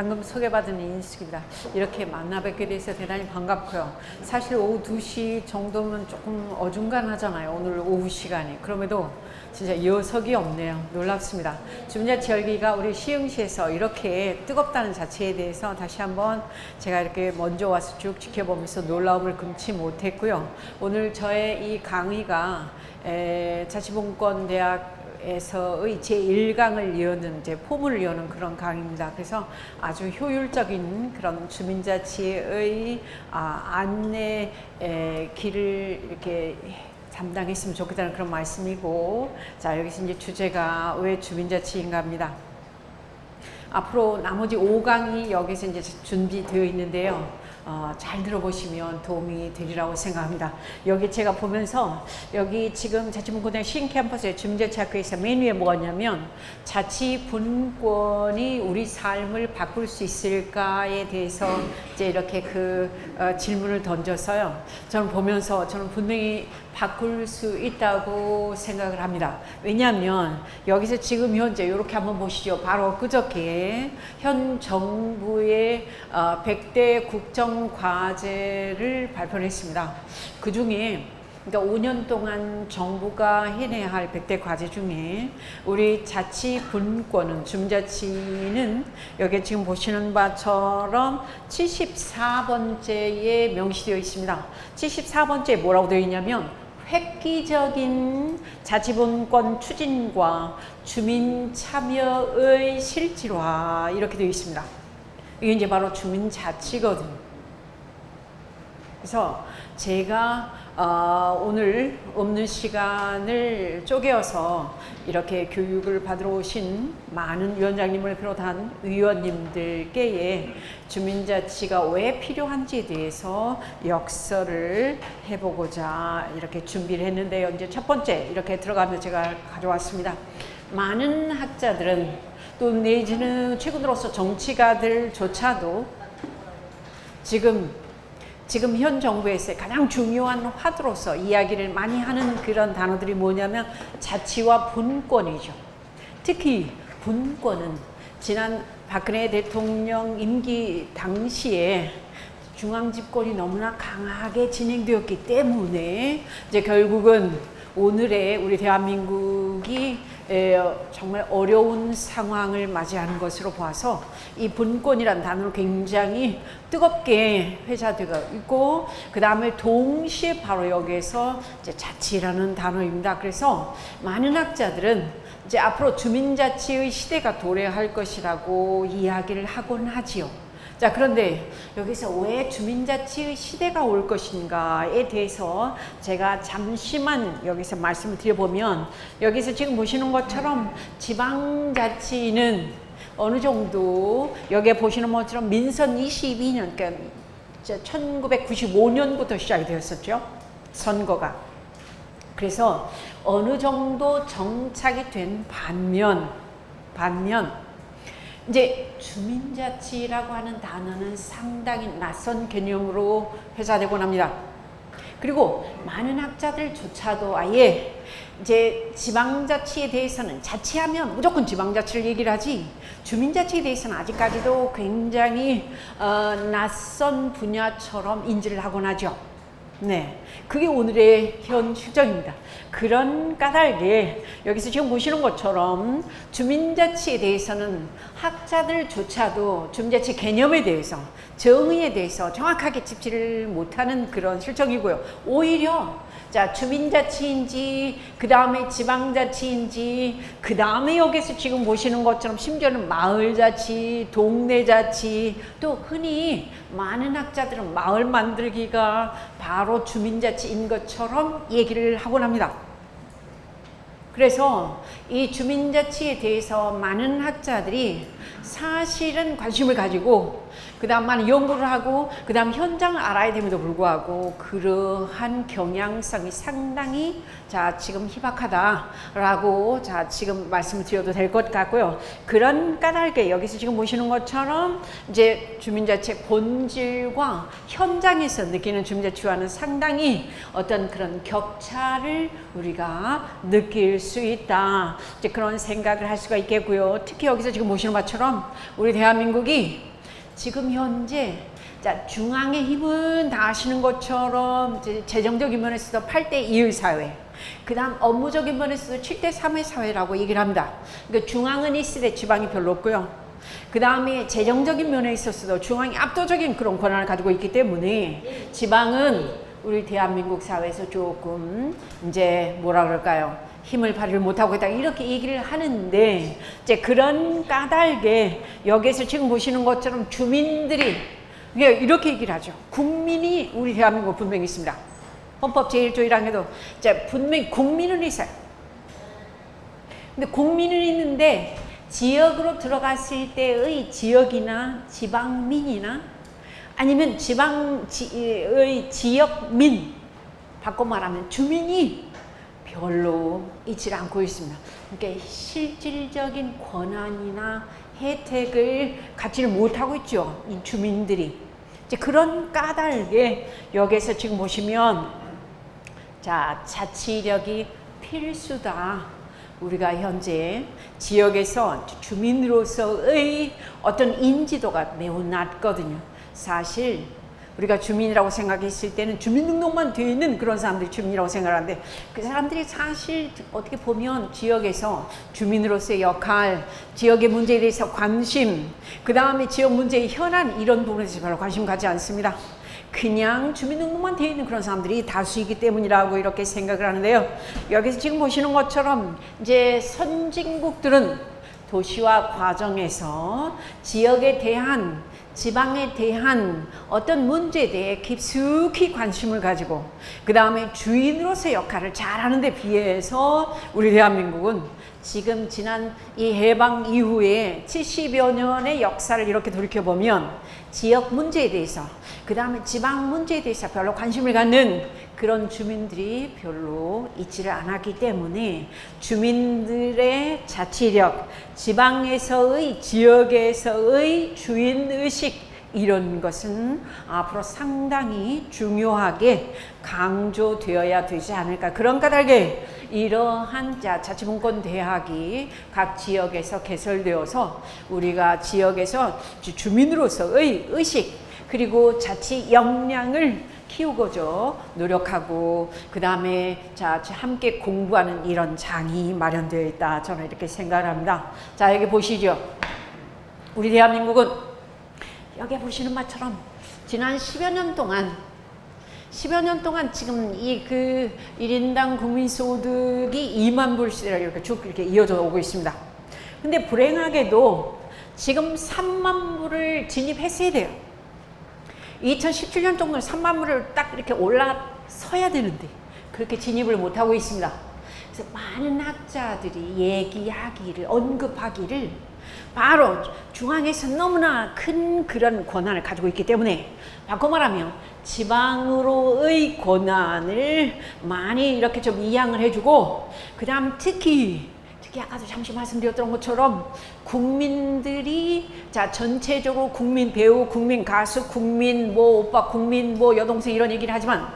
방금 소개받은 인숙입니다. 이렇게 만나 뵙게 돼서 대단히 반갑고요. 사실 오후 2시 정도면 조금 어중간하잖아요. 오늘 오후 시간이. 그럼에도 진짜 여석이 없네요. 놀랍습니다. 주민자치 열기가 우리 시흥시에서 이렇게 뜨겁다는 자체에 대해서 다시 한번 제가 이렇게 먼저 와서 쭉 지켜보면서 놀라움을 금치 못했고요. 오늘 저의 이 강의가 자치분권대학에서의 제1강을 여는 이제 포문을 여는 그런 강의입니다. 그래서 아주 효율적인 그런 주민자치의 안내 길을 이렇게 담당했으면 좋겠다는 그런 말씀이고, 자, 여기서 이제 주제가 왜 주민자치인가입니다. 앞으로 나머지 5강이 여기서 이제 준비되어 있는데요. 잘 들어보시면 도움이 되리라고 생각합니다. 여기 제가 보면서 여기 지금 자치분권대학 신캠퍼스의 주민자치학교에서 메뉴에 뭐냐면 자치분권이 우리 삶을 바꿀 수 있을까에 대해서 이제 이렇게 질문을 던져서요. 저는 보면서 저는 분명히 바꿀 수 있다고 생각을 합니다. 왜냐하면 여기서 지금 현재 이렇게 한번 보시죠. 바로 그저께 현 정부의 100대 국정과제를 발표를 했습니다. 그 중에 그러니까 5년 동안 정부가 해내야 할 100대 과제 중에 우리 자치분권은, 주민자치는 여기 지금 보시는 바처럼 74번째에 명시되어 있습니다. 74번째에 뭐라고 되어 있냐면 획기적인 자치분권 추진과 주민 참여의 실질화, 이렇게 되어 있습니다. 이게 이제 바로 주민자치거든요. 그래서 제가 오늘 없는 시간을 쪼개어서 이렇게 교육을 받으러 오신 많은 위원장님을 비롯한 위원님들께 주민자치가 왜 필요한지에 대해서 역설을 해보고자 이렇게 준비를 했는데요. 이제 첫 번째 이렇게 들어가면 제가 가져왔습니다. 많은 학자들은 또 내지는 최근 들어서 정치가들조차도 지금 현 정부에서 가장 중요한 화두로서 이야기를 많이 하는 그런 단어들이 뭐냐면 자치와 분권이죠. 특히 분권은 지난 박근혜 대통령 임기 당시에 중앙 집권이 너무나 강하게 진행되었기 때문에 이제 결국은 오늘의 우리 대한민국이 정말 어려운 상황을 맞이하는 것으로 봐서 이 분권이란 단어를 굉장히 뜨겁게 회자되고 있고, 그 다음에 동시에 바로 여기에서 이제 자치라는 단어입니다. 그래서 많은 학자들은 이제 앞으로 주민자치의 시대가 도래할 것이라고 이야기를 하곤 하지요. 자, 그런데 여기서 왜 주민자치의 시대가 올 것인가에 대해서 제가 잠시만 여기서 말씀을 드려보면, 여기서 지금 보시는 것처럼 지방자치는 어느 정도 여기에 보시는 것처럼 민선 22년, 그러니까 1995년부터 시작이 되었었죠. 선거가. 그래서 어느 정도 정착이 된 반면 이제 주민자치라고 하는 단어는 상당히 낯선 개념으로 회자되곤 합니다. 그리고 많은 학자들조차도 아예 이제 지방자치에 대해서는 자치하면 무조건 지방자치를 얘기를 하지, 주민자치에 대해서는 아직까지도 굉장히 낯선 분야처럼 인지를 하곤 하죠. 네, 그게 오늘의 현 실정입니다. 그런 까닭에 여기서 지금 보시는 것처럼 주민자치에 대해서는 학자들조차도 주민자치 개념에 대해서, 정의에 대해서 정확하게 짚지를 못하는 그런 실정이고요. 오히려 자, 주민자치인지 그 다음에 지방자치인지 그 다음에 여기서 지금 보시는 것처럼 심지어는 마을자치, 동네자치, 또 흔히 많은 학자들은 마을 만들기가 바로 주민자치인 것처럼 얘기를 하곤 합니다. 그래서 이 주민자치에 대해서 많은 학자들이 사실은 관심을 가지고 그 다음 많은 연구를 하고 그 다음 현장을 알아야 됨에도 불구하고 그러한 경향성이 상당히 자 지금 희박하다라고 자 지금 말씀을 드려도 될 것 같고요. 그런 까닭에 여기서 지금 보시는 것처럼 이제 주민자치의 본질과 현장에서 느끼는 주민자치와는 상당히 어떤 그런 격차를 우리가 느낄 수 있다. 이제 그런 생각을 할 수가 있겠고요. 특히 여기서 지금 보시는 것처럼 우리 대한민국이 지금 현재 자, 중앙의 힘은 다 아시는 것처럼 재정적인 면에서도 8대2의 사회, 그 다음 업무적인 면에서도 7대3의 사회라고 얘기를 합니다. 그러니까 중앙은 있으되 지방이 별로 없고요. 그 다음에 재정적인 면에 있어서도 중앙이 압도적인 그런 권한을 가지고 있기 때문에 지방은 우리 대한민국 사회에서 조금 이제 뭐라 그럴까요? 힘을 발휘를 못하고 있다 이렇게 얘기를 하는데, 이제 그런 까닭에 여기에서 지금 보시는 것처럼 주민들이 이렇게 얘기를 하죠. 국민이 우리 대한민국 분명히 있습니다. 헌법 제1조 1항에도 이제 분명히 국민은 있어요. 근데 국민은 있는데 지역으로 들어갔을 때의 지역이나 지방민이나 아니면 지방의 지역민, 바꿔 말하면 주민이 별로 있지 않고 있습니다. 그러니까 실질적인 권한이나 혜택을 갖지를 못하고 있죠. 이 주민들이. 이제 그런 까닭에 여기에서 지금 보시면 자, 자치력이 필수다. 우리가 현재 지역에서 주민으로서의 어떤 인지도가 매우 낮거든요. 사실 우리가 주민이라고 생각했을 때는 주민등록만 되어 있는 그런 사람들이 주민이라고 생각하는데, 그 사람들이 사실 어떻게 보면 지역에서 주민으로서의 역할, 지역의 문제에 대해서 관심, 그 다음에 지역 문제의 현안 이런 부분에 대해서 별로 관심 갖지 않습니다. 그냥 주민등록만 되어 있는 그런 사람들이 다수이기 때문이라고 이렇게 생각을 하는데요. 여기서 지금 보시는 것처럼 이제 선진국들은 도시화 과정에서 지역에 대한, 지방에 대한 어떤 문제에 대해 깊숙이 관심을 가지고 그 다음에 주인으로서의 역할을 잘하는 데 비해서 우리 대한민국은 지금 지난 이 해방 이후에 70여 년의 역사를 이렇게 돌이켜보면 지역 문제에 대해서, 그 다음에 지방 문제에 대해서 별로 관심을 갖는 그런 주민들이 별로 있지를 않았기 때문에 주민들의 자치력, 지방에서의, 지역에서의 주인의식, 이런 것은 앞으로 상당히 중요하게 강조되어야 되지 않을까. 그런 까닭에 이러한 자치분권 대학이 각 지역에서 개설되어서 우리가 지역에서 주민으로서의 의식 그리고 자치 역량을 키우고자 노력하고 그 다음에 자 함께 공부하는 이런 장이 마련되어 있다. 저는 이렇게 생각을 합니다. 자, 여기 보시죠. 우리 대한민국은 여기 보시는 것처럼 지난 10여 년 동안 지금 이 그 1인당 국민소득이 2만 불씩 이렇게 쭉 이렇게 이어져 오고 있습니다. 근데 불행하게도 지금 3만 불을 진입했어야 돼요. 2017년 정도는 3만 불을 딱 이렇게 올라서야 되는데 그렇게 진입을 못하고 있습니다. 그래서 많은 학자들이 얘기하기를, 언급하기를 바로 중앙에서 너무나 큰 그런 권한을 가지고 있기 때문에, 바꿔 말하면 지방으로의 권한을 많이 이렇게 좀 이양을 해주고, 그 다음 특히 아까도 잠시 말씀드렸던 것처럼 국민들이 자 전체적으로 국민 배우, 국민 가수, 국민 뭐 오빠, 국민 뭐 여동생 이런 얘기를 하지만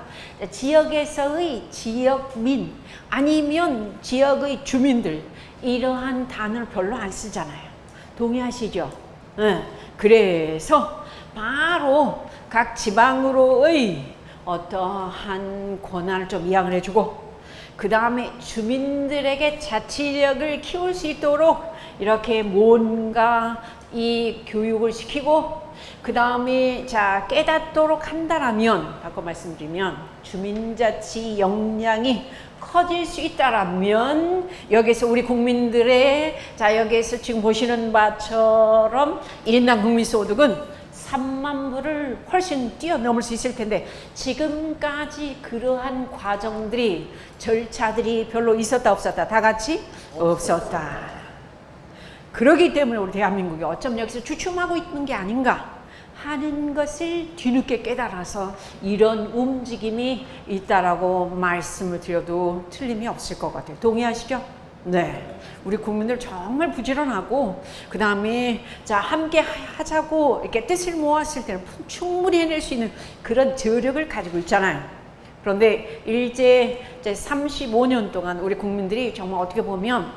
지역에서의 지역민 아니면 지역의 주민들 이러한 단어를 별로 안 쓰잖아요. 동의하시죠? 네. 그래서 바로 각 지방으로의 어떠한 권한을 좀 이양을 해주고 그 다음에 주민들에게 자치력을 키울 수 있도록 이렇게 뭔가 이 교육을 시키고 그 다음에 자 깨닫도록 한다라면, 바꿔 말씀드리면 주민자치 역량이 커질 수 있다라면 여기서 우리 국민들의 자 여기에서 지금 보시는 바처럼 1인당 국민소득은 3만 불을 훨씬 뛰어넘을 수 있을 텐데 지금까지 그러한 과정들이 절차들이 별로 있었다 없었다? 다 같이 없었다. 그러기 때문에 우리 대한민국이 어쩜 여기서 주춤하고 있는 게 아닌가 하는 것을 뒤늦게 깨달아서 이런 움직임이 있다라고 말씀을 드려도 틀림이 없을 것 같아요. 동의하시죠? 네. 우리 국민들 정말 부지런하고 그 다음에 자 함께 하자고 이렇게 뜻을 모았을 때는 충분히 해낼 수 있는 그런 저력을 가지고 있잖아요. 그런데 이제 35년 동안 우리 국민들이 정말 어떻게 보면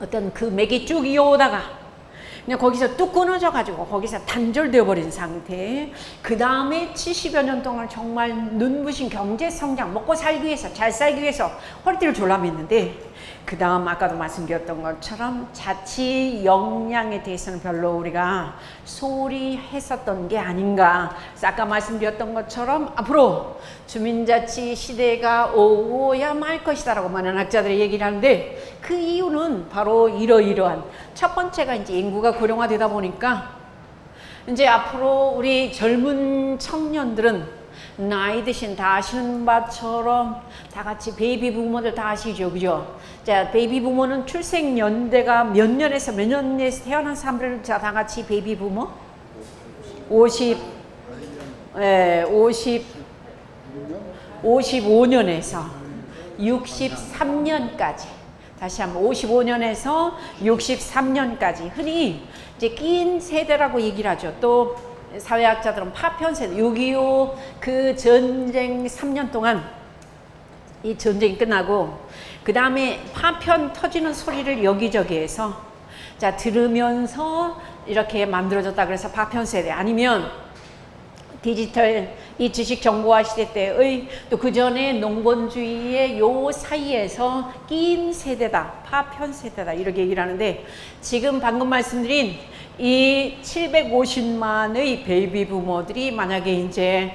어떤 그 맥이 쭉 이어오다가 그냥 거기서 뚝 끊어져 가지고 거기서 단절되어 버린 상태. 그 다음에 70여 년 동안 정말 눈부신 경제 성장, 먹고 살기 위해서, 잘 살기 위해서 허리띠를 졸라맸는데, 그 다음 아까도 말씀드렸던 것처럼 자치 역량에 대해서는 별로 우리가 소홀히 했었던 게 아닌가. 그래서 아까 말씀드렸던 것처럼 앞으로 주민자치 시대가 오고야 말 것이다 라고 많은 학자들이 얘기를 하는데, 그 이유는 바로 이러이러한, 첫 번째가 이제 인구가 고령화되다 보니까 이제 앞으로 우리 젊은 청년들은 나이 드신 다 아시는 바처럼 다 같이 베이비 부모들 다 아시죠, 그죠? 자, 베이비 부모는 출생 연대가 몇 년에서 몇 년에서 태어난 사람들을 다 같이 베이비 부모? 55년에서 63년까지. 다시 한번 55년에서 63년까지. 흔히 이제 낀 세대라고 얘기를 하죠. 또 사회학자들은 파편 세대, 6.25 그 전쟁 3년 동안 이 전쟁이 끝나고 그 다음에 파편 터지는 소리를 여기저기에서 자 들으면서 이렇게 만들어졌다 그래서 파편 세대, 아니면 디지털 이 지식 정보화 시대 때의 또 그 전에 농본주의의 요 사이에서 낀 세대다, 파편 세대다 이렇게 얘기를 하는데, 지금 방금 말씀드린 이 750만의 베이비 부모들이 만약에 이제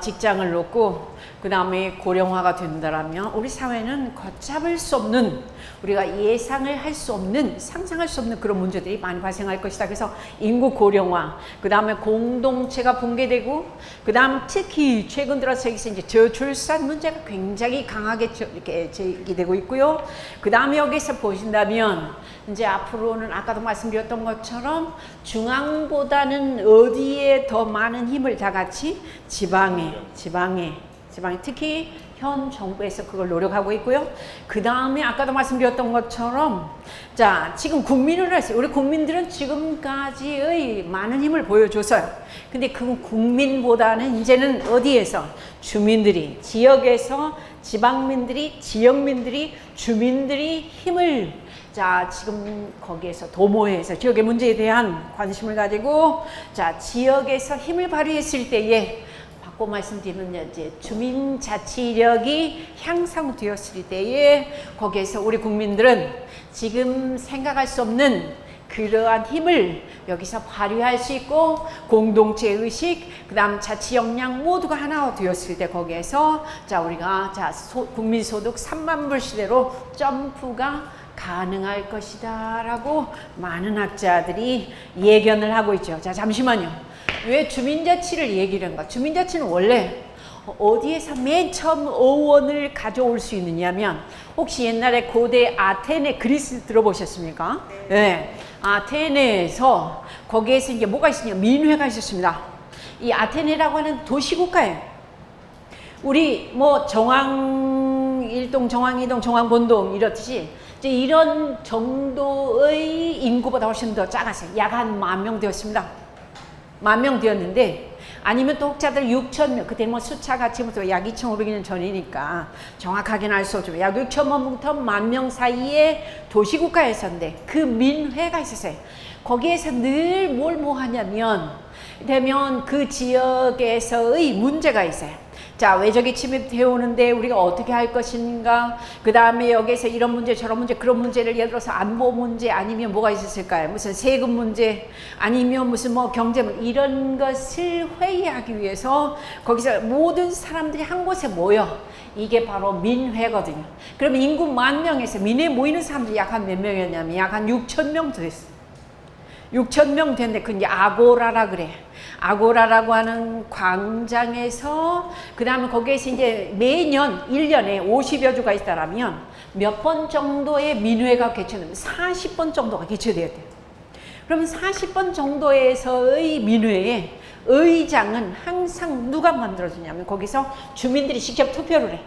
직장을 놓고 그 다음에 고령화가 된다라면 우리 사회는 걷잡을 수 없는, 우리가 예상을 할 수 없는, 상상할 수 없는 그런 문제들이 많이 발생할 것이다. 그래서 인구 고령화, 그 다음에 공동체가 붕괴되고, 그 다음 특히 최근 들어서 여기서 이제 저출산 문제가 굉장히 강하게 이렇게 제기되고 있고요. 그 다음에 여기서 보신다면 이제 앞으로는 아까도 말씀드렸던 것처럼 중앙보다는 어디에 더 많은 힘을 다 같이 지방에 특히 현 정부에서 그걸 노력하고 있고요. 그 다음에 아까도 말씀드렸던 것처럼 자 지금 국민을 했어요. 우리 국민들은 지금까지의 많은 힘을 보여줬어요. 근데 그 국민보다는 이제는 어디에서 주민들이, 지역에서 지방민들이, 지역민들이, 주민들이 힘을 자 지금 거기에서 도모해서 지역의 문제에 대한 관심을 가지고 자 지역에서 힘을 발휘했을 때에 고 말씀드리면 이제 주민자치력이 향상되었을 때에 거기에서 우리 국민들은 지금 생각할 수 없는 그러한 힘을 여기서 발휘할 수 있고, 공동체 의식, 그 다음 자치 역량 모두가 하나 되었을 때 거기에서 자 우리가 자 국민소득 3만 불 시대로 점프가 가능할 것이다 라고 많은 학자들이 예견을 하고 있죠. 자 잠시만요. 왜 주민자치를 얘기를 한가? 주민자치는 원래 어디에서 맨 처음 어원을 가져올 수 있느냐면, 혹시 옛날에 고대 아테네 그리스 들어보셨습니까? 네. 아테네에서 거기에서 이제 뭐가 있었냐? 민회가 있었습니다. 이 아테네라고 하는 도시국가예요. 우리 뭐 정왕 1동, 정왕 2동, 정왕 본동 이렇듯이 이제 이런 정도의 인구보다 훨씬 더 작았어요. 약 한 10,000명 되었습니다. 10,000명 되었는데, 아니면 또 혹자들 6,000명, 그때 뭐 수차가 지금부터 약 2,500년 전이니까 정확하게는 알 수 없지만 약 6,000명부터 10,000명 사이에 도시국가였었는데 그 민회가 있었어요. 거기에서 늘 뭘 뭐 하냐면 되면 그 지역에서의 문제가 있어요. 자, 외적이 침입해 오는데 우리가 어떻게 할 것인가? 그 다음에 여기서 이런 문제, 저런 문제, 그런 문제를 예를 들어서 안보 문제 아니면 뭐가 있었을까요? 무슨 세금 문제 아니면 무슨 뭐 경제 문제, 이런 것을 회의하기 위해서 거기서 모든 사람들이 한 곳에 모여. 이게 바로 민회거든요. 그러면 인구 10,000명에서 민회에 모이는 사람들이 약 한 몇 명이었냐면 약 한 6,000명 됐어요. 6,000명 됐는데 그 이제 아고라라 그래. 아고라라고 하는 광장에서 그 다음에 거기에서 이제 매년 1년에 50여 주가 있다라면 몇 번 정도의 민회가 개최되면 40번 정도가 개최돼야 돼요. 그러면 40번 정도에서의 민회에 의장은 항상 누가 만들어주냐면 거기서 주민들이 직접 투표를 해.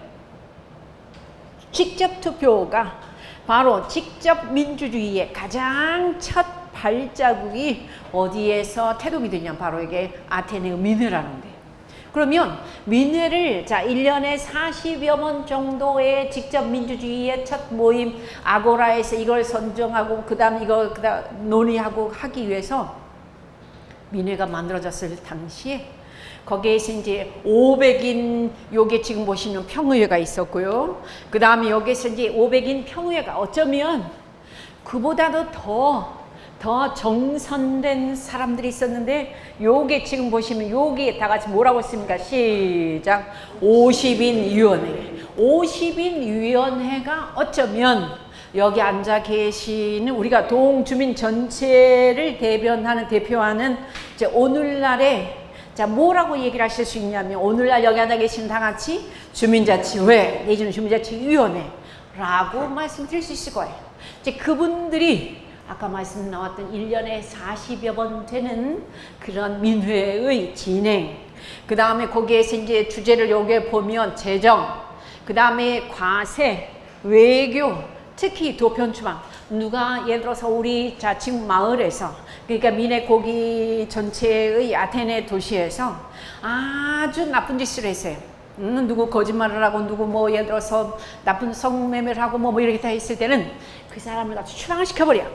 직접 투표가 바로 직접 민주주의의 가장 첫 발자국이 어디에서 태동이 되냐, 바로 이게 아테네 민회라는 데. 그러면 민회를 자 1년에 40여 번 정도의 직접 민주주의의 첫 모임 아고라에서 이걸 선정하고 그다음 논의하고 하기 위해서 민회가 만들어졌을 당시에 거기에서 이제 500인 요게 지금 보시면 평의회가 있었고요. 그 다음에 여기서 이제 500인 평의회가 어쩌면 그보다도 더 정선된 사람들이 있었는데 요게 지금 보시면 여기에 다 같이 뭐라고 씁니까? 시작. 50인 위원회. 50인 위원회가 어쩌면 여기 앉아 계시는 우리가 동주민 전체를 대표하는 이제 오늘날의 자 뭐라고 얘기를 하실 수 있냐면 오늘날 여기 앉아 계시는 다 같이 주민자치회 내지는 주민자치위원회라고 말씀드릴 수 있을 거예요. 이제 그분들이 아까 말씀 나왔던 1년에 40여 번 되는 그런 민회의 진행, 그 다음에 거기에서 이제 주제를 여기에 보면 재정, 그 다음에 과세, 외교, 특히 도편추방. 누가 예를 들어서 우리 자 지금 마을에서 그러니까 미네 고기 전체의 아테네 도시에서 아주 나쁜 짓을 했어요. 누구 거짓말을 하고 누구 뭐 예를 들어서 나쁜 성매매를 하고 뭐 이렇게 다 했을 때는 그 사람을 같이 추방을 시켜버려.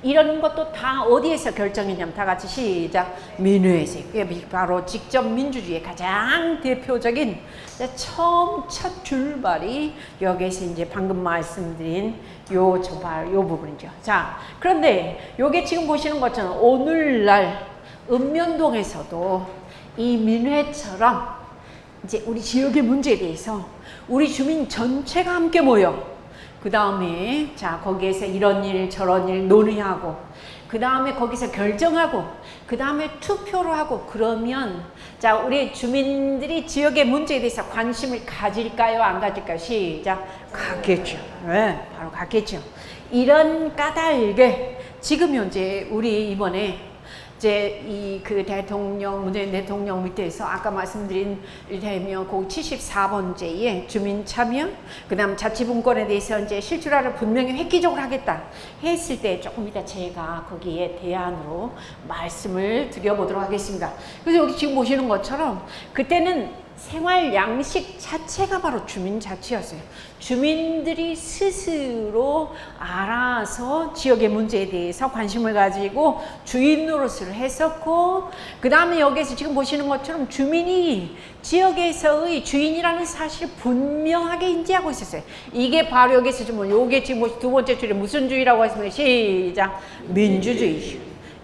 이런 것도 다 어디에서 결정했냐면 다 같이 시작. 민회에서. 그게 바로 직접 민주주의의 가장 대표적인 첫 출발이 여기에서 이제 방금 말씀드린 요 부분이죠. 자, 그런데 요게 지금 보시는 것처럼 오늘날 읍면동에서도 이 민회처럼 이제 우리 지역의 문제에 대해서 우리 주민 전체가 함께 모여 그 다음에 자 거기에서 이런 일 저런 일 논의하고 그 다음에 거기서 결정하고 그 다음에 투표를 하고 그러면 자 우리 주민들이 지역의 문제에 대해서 관심을 가질까요 안 가질까요? 시작. 갖겠죠. 네, 바로 갖겠죠. 이런 까닭에 지금 현재 우리 이번에 이제 이 그 대통령 문재인 대통령 밑에서 아까 말씀드린 이를테면 그 74번째에 주민 참여 그다음 자치분권에 대해서 이제 실질화를 분명히 획기적으로 하겠다 했을 때 조금 이따 제가 거기에 대안으로 말씀을 드려보도록 하겠습니다. 그래서 여기 지금 보시는 것처럼 그때는 생활 양식 자체가 바로 주민자치였어요. 주민들이 스스로 알아서 지역의 문제에 대해서 관심을 가지고 주인 노릇을 했었고 그 다음에 여기에서 지금 보시는 것처럼 주민이 지역에서의 주인이라는 사실을 분명하게 인지하고 있었어요. 이게 바로 여기서 지금 요게 지금 두 번째 줄에 무슨 주의라고 했으면 시작. 민주주의.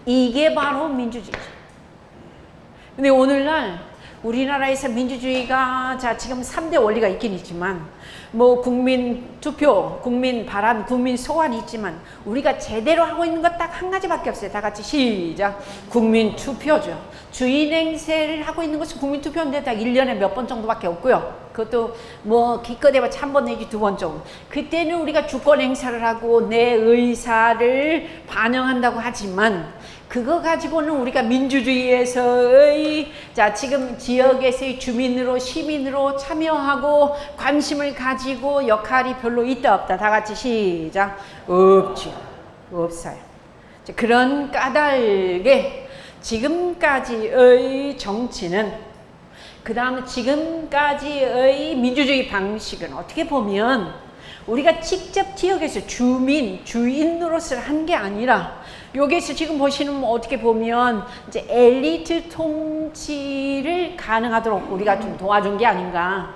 이게 바로 민주주의죠. 근데 오늘날 우리나라에서 민주주의가 자 지금 3대 원리가 있긴 있지만 뭐 국민 투표, 국민 발안, 국민 소환이 있지만 우리가 제대로 하고 있는 것 딱 한 가지밖에 없어요. 다 같이 시작. 국민 투표죠. 주인 행세를 하고 있는 것은 국민 투표인데 딱 1년에 몇 번 정도밖에 없고요. 그것도 뭐 기껏해봤자 한 번 내지 두 번 정도. 그때는 우리가 주권 행사를 하고 내 의사를 반영한다고 하지만 그거 가지고는 우리가 민주주의에서의 자 지금 지역에서의 주민으로 시민으로 참여하고 관심을 가지고 역할이 별로 있다 없다 다 같이 시작. 없죠. 없어요. 그런 까닭에 지금까지의 정치는 그 다음에 지금까지의 민주주의 방식은 어떻게 보면 우리가 직접 지역에서 주인 노릇을 한 게 아니라 여기에서 지금 보시는 어떻게 보면 이제 엘리트 통치를 가능하도록 우리가 좀 도와준 게 아닌가라고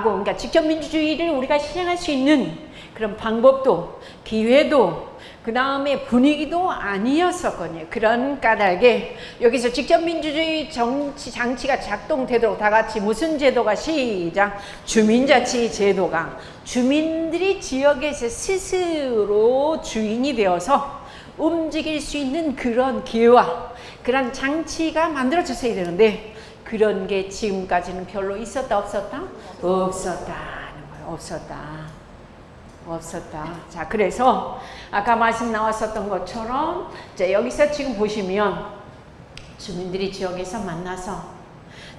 그러니까 직접 민주주의를 우리가 실행할 수 있는 그런 방법도 기회도 그 다음에 분위기도 아니었었거든요. 그런 까닭에 여기서 직접 민주주의 장치가 작동되도록 다 같이 무슨 제도가 시작. 주민자치 제도가 주민들이 지역에서 스스로 주인이 되어서 움직일 수 있는 그런 기회와 그런 장치가 만들어졌어야 되는데 그런 게 지금까지는 별로 있었다 없었다? 없었다는 거예요. 없었다. 자, 그래서 아까 말씀 나왔었던 것처럼 자, 여기서 지금 보시면 주민들이 지역에서 만나서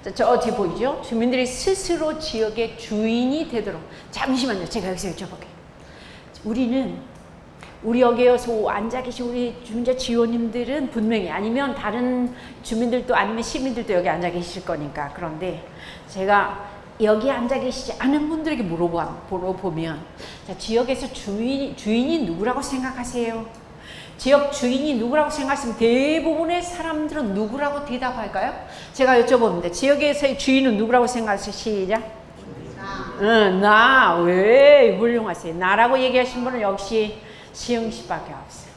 자, 저 어디 보이죠? 주민들이 스스로 지역의 주인이 되도록 잠시만요. 제가 여기서 여쭤볼게요. 우리는 우리 여기에 와서 앉아 계신 우리 주민자 지원님들은 분명히 아니면 다른 주민들도 아니면 시민들도 여기 앉아 계실 거니까. 그런데 제가 여기 앉아 계시지 않은 분들에게 물어보면 자, 지역에서 주인이 누구라고 생각하세요? 지역 주인이 누구라고 생각하시면 대부분의 사람들은 누구라고 대답할까요? 제가 여쭤보는데 지역에서의 주인은 누구라고 생각하세요? 시작. 나. 왜? 훌륭하세요. 나라고 얘기하신 분은 역시 시흥 씨밖에 없어요.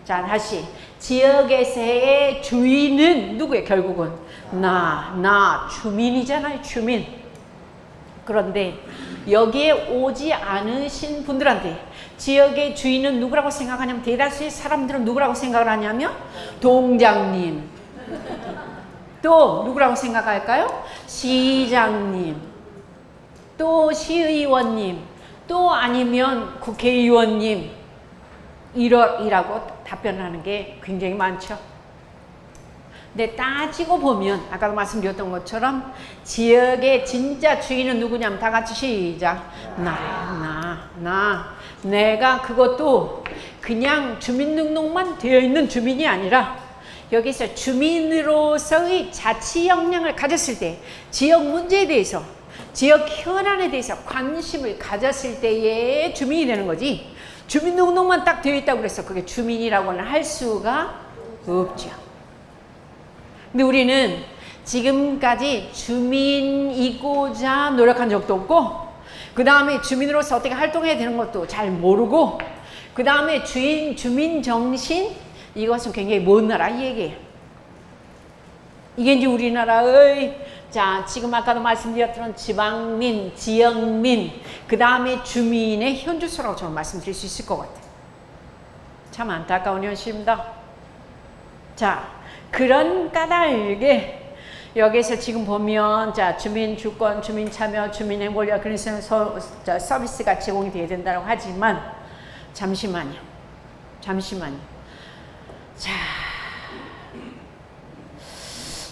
자, 다시. 지역에서의 주인은 누구예요? 결국은 나 주민이잖아요. 주민. 그런데 여기에 오지 않으신 분들한테 지역의 주인은 누구라고 생각하냐면 대다수의 사람들은 누구라고 생각을 하냐면 동장님. 또 누구라고 생각할까요? 시장님. 또 시의원님. 또 아니면 국회의원님. 이라고 답변하는 게 굉장히 많죠. 근데 따지고 보면 아까도 말씀드렸던 것처럼 지역의 진짜 주인은 누구냐면 다 같이 시작. 나. 내가 그것도 그냥 주민등록만 되어 있는 주민이 아니라 여기서 주민으로서의 자치 역량을 가졌을 때 지역 문제에 대해서 지역 현안에 대해서 관심을 가졌을 때의 주민이 되는 거지. 주민등록만 딱 되어 있다고 그래서 그게 주민이라고는 할 수가 없죠. 근데 우리는 지금까지 주민이고자 노력한 적도 없고 그 다음에 주민으로서 어떻게 활동해야 되는 것도 잘 모르고 그 다음에 주민 정신 이것은 굉장히 먼 나라 이 얘기예요. 이게 이제 우리나라의 자 지금 아까도 말씀드렸던 지방민, 지역민 그 다음에 주민의 현주소라고 저는 말씀드릴 수 있을 것 같아요. 참 안타까운 현실입니다. 자 그런 까닭에 여기서 지금 보면 자 주민 주권, 주민 참여, 주민 행복력 그래서 서비스가 제공이 돼야 된다고 하지만 잠시만요. 자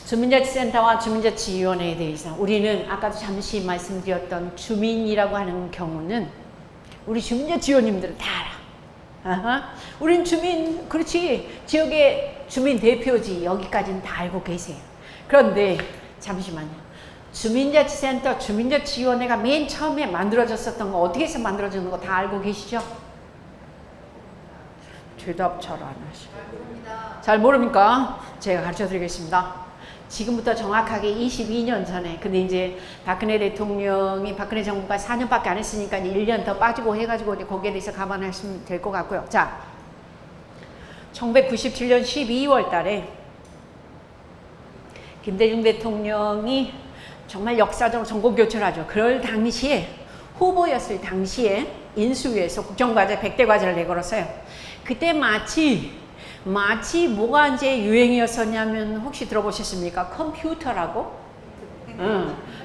주민자치센터와 주민자치위원회에 대해서 우리는 아까도 잠시 말씀드렸던 주민이라고 하는 경우는 우리 주민자치위원님들은 다 알아. 우린 주민 그렇지 지역의 주민 대표지 여기까지는 다 알고 계세요. 그런데 잠시만요. 주민자치센터, 주민자치위원회가 맨 처음에 만들어졌었던 거 어떻게 해서 만들어지는 거 다 알고 계시죠? 대답 잘 안 하시고 잘 모릅니까? 제가 가르쳐 드리겠습니다. 지금부터 정확하게 22년 전에 근데 이제 박근혜 대통령이 박근혜 정부가 4년밖에 안 했으니까 1년 더 빠지고 해가지고 이제 거기에 대해서 감안하시면 될 것 같고요. 자 1997년 12월 달에 김대중 대통령이 정말 역사적으로 정권교체를 하죠. 그럴 당시에 후보였을 당시에 인수위에서 국정과제 100대 과제를 내걸었어요. 그때 마치 뭐가 이제 유행이었었냐면 혹시 들어보셨습니까? 컴퓨터라고?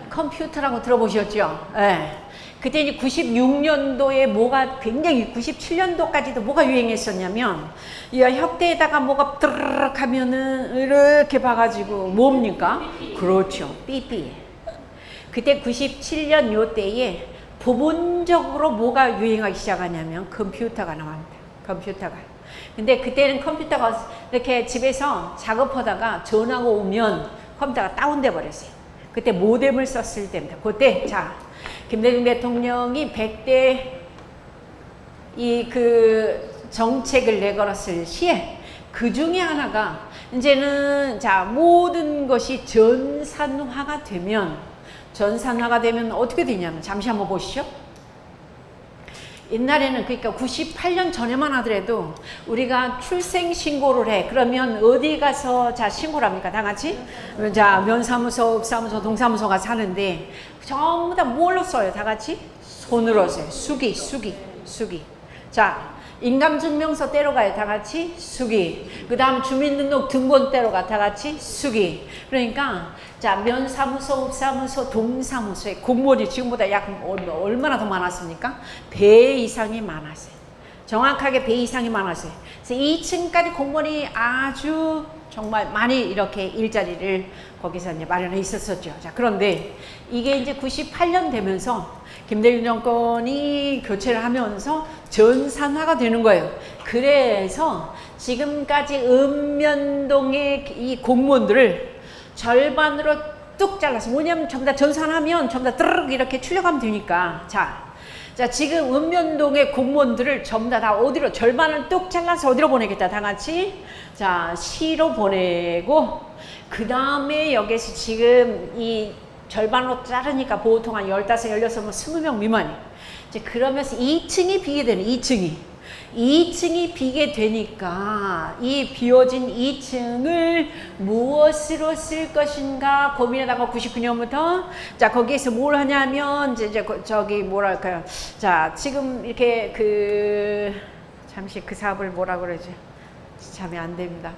컴퓨터라고 들어보셨죠? 네. 그때 이제 96년도에 뭐가 굉장히 97년도까지도 뭐가 유행했었냐면 이 협대에다가 뭐가 뜨르륵 하면은 이렇게 봐가지고 뭡니까? 그렇죠. 삐삐. 그때 97년 요때에 부분적으로 뭐가 유행하기 시작하냐면 컴퓨터가 나옵니다. 컴퓨터가. 근데 그때는 컴퓨터가 이렇게 집에서 작업하다가 전화가 오면 컴퓨터가 다운돼 버렸어요. 그때 모뎀을 썼을 때입니다. 그때 자 김대중 대통령이 100대 정책을 내걸었을 시에 그 중에 하나가 이제는 자 모든 것이 전산화가 되면 어떻게 되냐면 잠시 한번 보시죠. 옛날에는 그러니까 98년 전에만 하더라도 우리가 출생 신고를 해. 그러면 어디 가서 자 신고를 합니까? 다 같이? 자 면사무소, 읍사무소, 동사무소 가서 하는데 전부 다 뭘로 써요? 다 같이? 손으로 써요. 수기. 자 인감증명서 떼러 가요. 다 같이? 수기. 그 다음 주민등록 등본 떼러 가. 다 같이? 수기. 그러니까 자 면사무소, 읍사무소, 동사무소에 공무원이 지금보다 약 얼마나 더 많았습니까? 배 이상이 많았어요. 정확하게 배 이상이 많았어요. 그래서 2층까지 공무원이 아주 정말 많이 이렇게 일자리를 거기서 이제 마련해 있었었죠. 자, 그런데 이게 이제 98년 되면서 김대중 정권이 교체를 하면서 전산화가 되는 거예요. 그래서 지금까지 읍면동의 이 공무원들을 절반으로 뚝 잘라서, 뭐냐면 전부 다 전산하면 전부 다 뜨르륵 이렇게 출력하면 되니까. 자, 지금 읍면동의 공무원들을 전부 다 어디로, 절반을 뚝 잘라서 어디로 보내겠다, 다 같이. 자, 시로 보내고, 그 다음에 여기서 지금 이 절반으로 자르니까 보통 한 15, 16, 뭐 20명 미만이. 이제 그러면서 2층이 비게 되는, 2층이 비게 되니까 이 비워진 2층을 무엇으로 쓸 것인가 고민하다가 99년부터 자, 거기에서 뭘 하냐면 이제 저기 뭐랄까요. 자, 지금 이렇게 잠시 그 사업을 뭐라 그러지? 잠이 안 됩니다.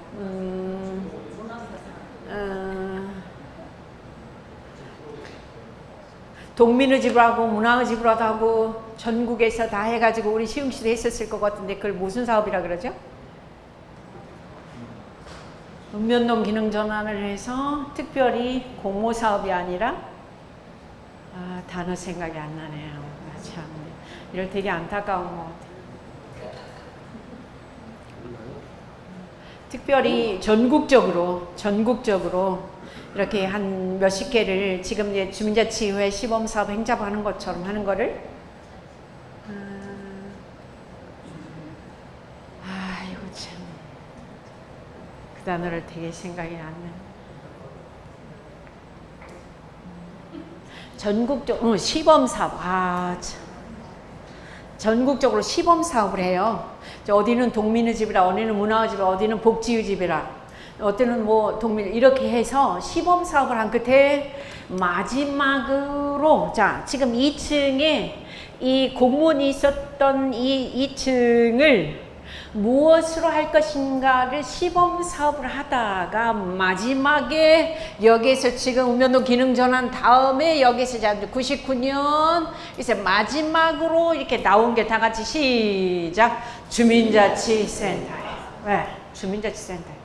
동민의 집으로 하고 문화의 집으로 하고 전국에서 다 해가지고 우리 시흥시도 했었을 것 같은데 그걸 무슨 사업이라 그러죠? 읍면동 기능 전환을 해서 특별히 공모 사업이 아니라 단어 생각이 안 나네요. 참 이럴 되게 안타까운 것 같아요. 특별히 전국적으로 이렇게 한 몇십 개를 지금 이제 주민자치회 시범사업 행잡하는 것처럼 하는 거를 이거 참 그 단어를 되게 생각이 안 나네. 전국적으로 시범사업 참. 전국적으로 시범사업을 해요. 어디는 동민의 집이라, 어디는 문화의 집이라, 어디는 복지의 집이라, 어때는 뭐 동민 이렇게 해서 시범 사업을 한 끝에 마지막으로 자, 지금 2층에 이 공무원이 있었던 이 2층을 무엇으로 할 것인가를 시범 사업을 하다가 마지막에 여기에서 지금 읍면동 기능 전환 다음에 여기서 이제 99년 이제 마지막으로 이렇게 나온 게 다 같이 시작. 주민자치센터에. 네, 주민자치센터.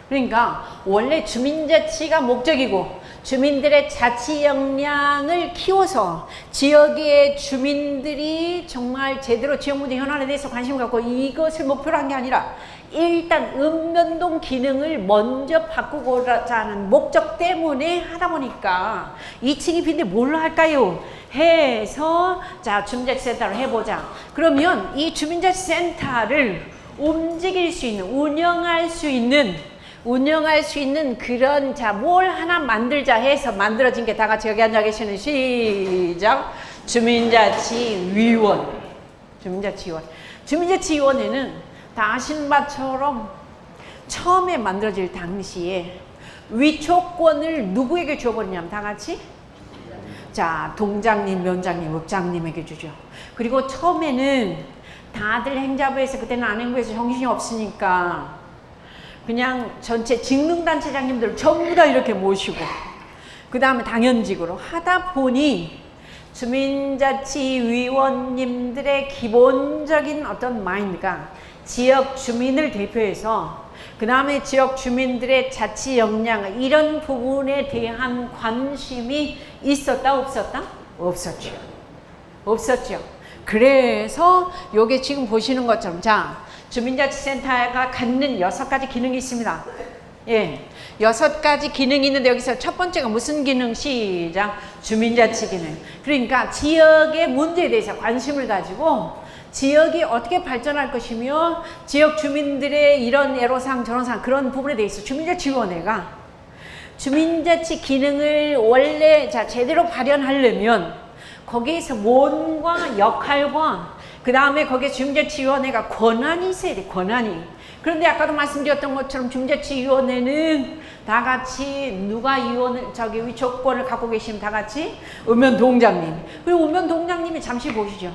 그러니까 원래 주민자치가 목적이고 주민들의 자치 역량을 키워서 지역의 주민들이 정말 제대로 지역 문제 현안에 대해서 관심을 갖고 이것을 목표로 한 게 아니라 일단 읍면동 기능을 먼저 바꾸고자 하는 목적 때문에 하다 보니까 2층이 빈데 뭘로 할까요? 해서 자, 주민자치센터를 해보자. 그러면 이 주민자치센터를 움직일 수 있는, 운영할 수 있는 그런 자, 뭘 하나 만들자 해서 만들어진 게 다 같이 여기 앉아 계시는 시작. 주민자치위원. 주민자치위원회는 다 아시는 바처럼 처음에 만들어질 당시에 위촉권을 누구에게 줘버리냐면 다 같이 자, 동장님, 면장님, 읍장님에게 주죠. 그리고 처음에는 다들 행자부에서, 그때는 안행부에서 정신이 없으니까 그냥 전체 직능단체장님들 전부 다 이렇게 모시고 그 다음에 당연직으로 하다 보니 주민자치위원님들의 기본적인 어떤 마인드가 지역 주민을 대표해서 그 다음에 지역 주민들의 자치 역량, 이런 부분에 대한 관심이 있었다 없었다? 없었죠. 그래서 요게 지금 보시는 것처럼 자, 주민자치센터가 갖는 6가지 기능이 있습니다. 예, 6가지 기능이 있는데 여기서 첫 번째가 무슨 기능? 시작. 주민자치 기능. 그러니까 지역의 문제에 대해서 관심을 가지고 지역이 어떻게 발전할 것이며 지역 주민들의 이런 애로사항 저런사항 그런 부분에 대해서 주민자치위원회가 주민자치 기능을 원래 자, 제대로 발현하려면 거기에서 뭔과 역할과 그 다음에 거기에 주민자치위원회가 권한이 있어야 돼, 권한이. 그런데 아까도 말씀드렸던 것처럼 주민자치위원회는 다 같이 누가 위촉권을 갖고 계시면 다 같이 읍면동장님. 그리고 읍면동장님이 잠시 보시죠.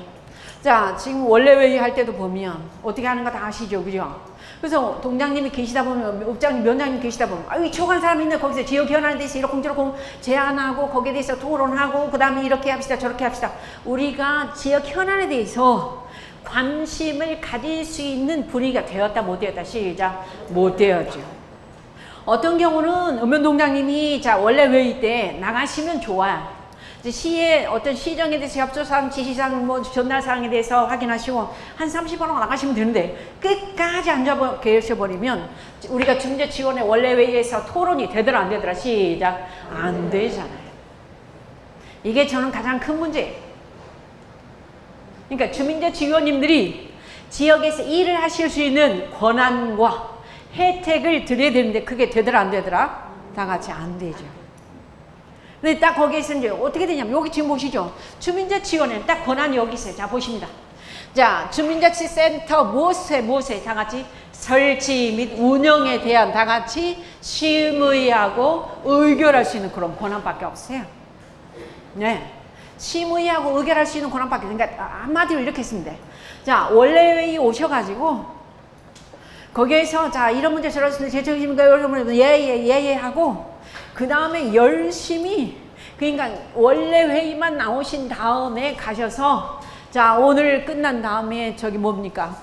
자, 지금 원래 회의할 때도 보면 어떻게 하는 거 다 아시죠, 그죠? 그래서 동장님이 계시다 보면, 읍장님, 면장님 계시다 보면, 위촉한 사람이 있네. 거기서 지역 현안에 대해서 이러쿵저러쿵 제안하고, 거기에 대해서 토론하고, 그 다음에 이렇게 합시다, 저렇게 합시다. 우리가 지역 현안에 대해서 관심을 가질 수 있는 분위기가 되었다 못 되었다. 시작. 못 되었죠. 어떤 경우는 읍면동장님이 자 원래 회의 때 나가시면 좋아요. 시의 어떤 시정에 대해서 협조사항, 지시사항, 뭐 전달사항에 대해서 확인하시고 한 30분 하고 나가시면 되는데 끝까지 앉아 계셔버리면 우리가 중재 지원의 원래 회의에서 토론이 되더라 안 되더라. 시작. 안 되잖아요. 이게 저는 가장 큰 문제예요. 그러니까 주민자 지원님들이 지역에서 일을 하실 수 있는 권한과 혜택을 드려야 되는데 그게 되더라 안 되더라? 다 같이 안 되죠. 근데 딱 거기에서 이제 어떻게 되냐면 여기 지금 보시죠. 주민자 지원에는 딱 권한이 여기 있어요. 자 보십니다. 자 주민자치센터 무엇에 다 같이 설치 및 운영에 대한 다 같이 심의하고 의결할 수 있는 그런 권한밖에 없어요. 네. 심의하고 의결할 수 있는 권한밖에. 그러니까 한마디로 이렇게 했으면 돼. 자 원래 회의 오셔가지고 거기에서 자 이런 문제 저런 문제 제정신인가 이런 문제 예예 하고 그 다음에 열심히 그러니까 원래 회의만 나오신 다음에 가셔서 자 오늘 끝난 다음에 저기 뭡니까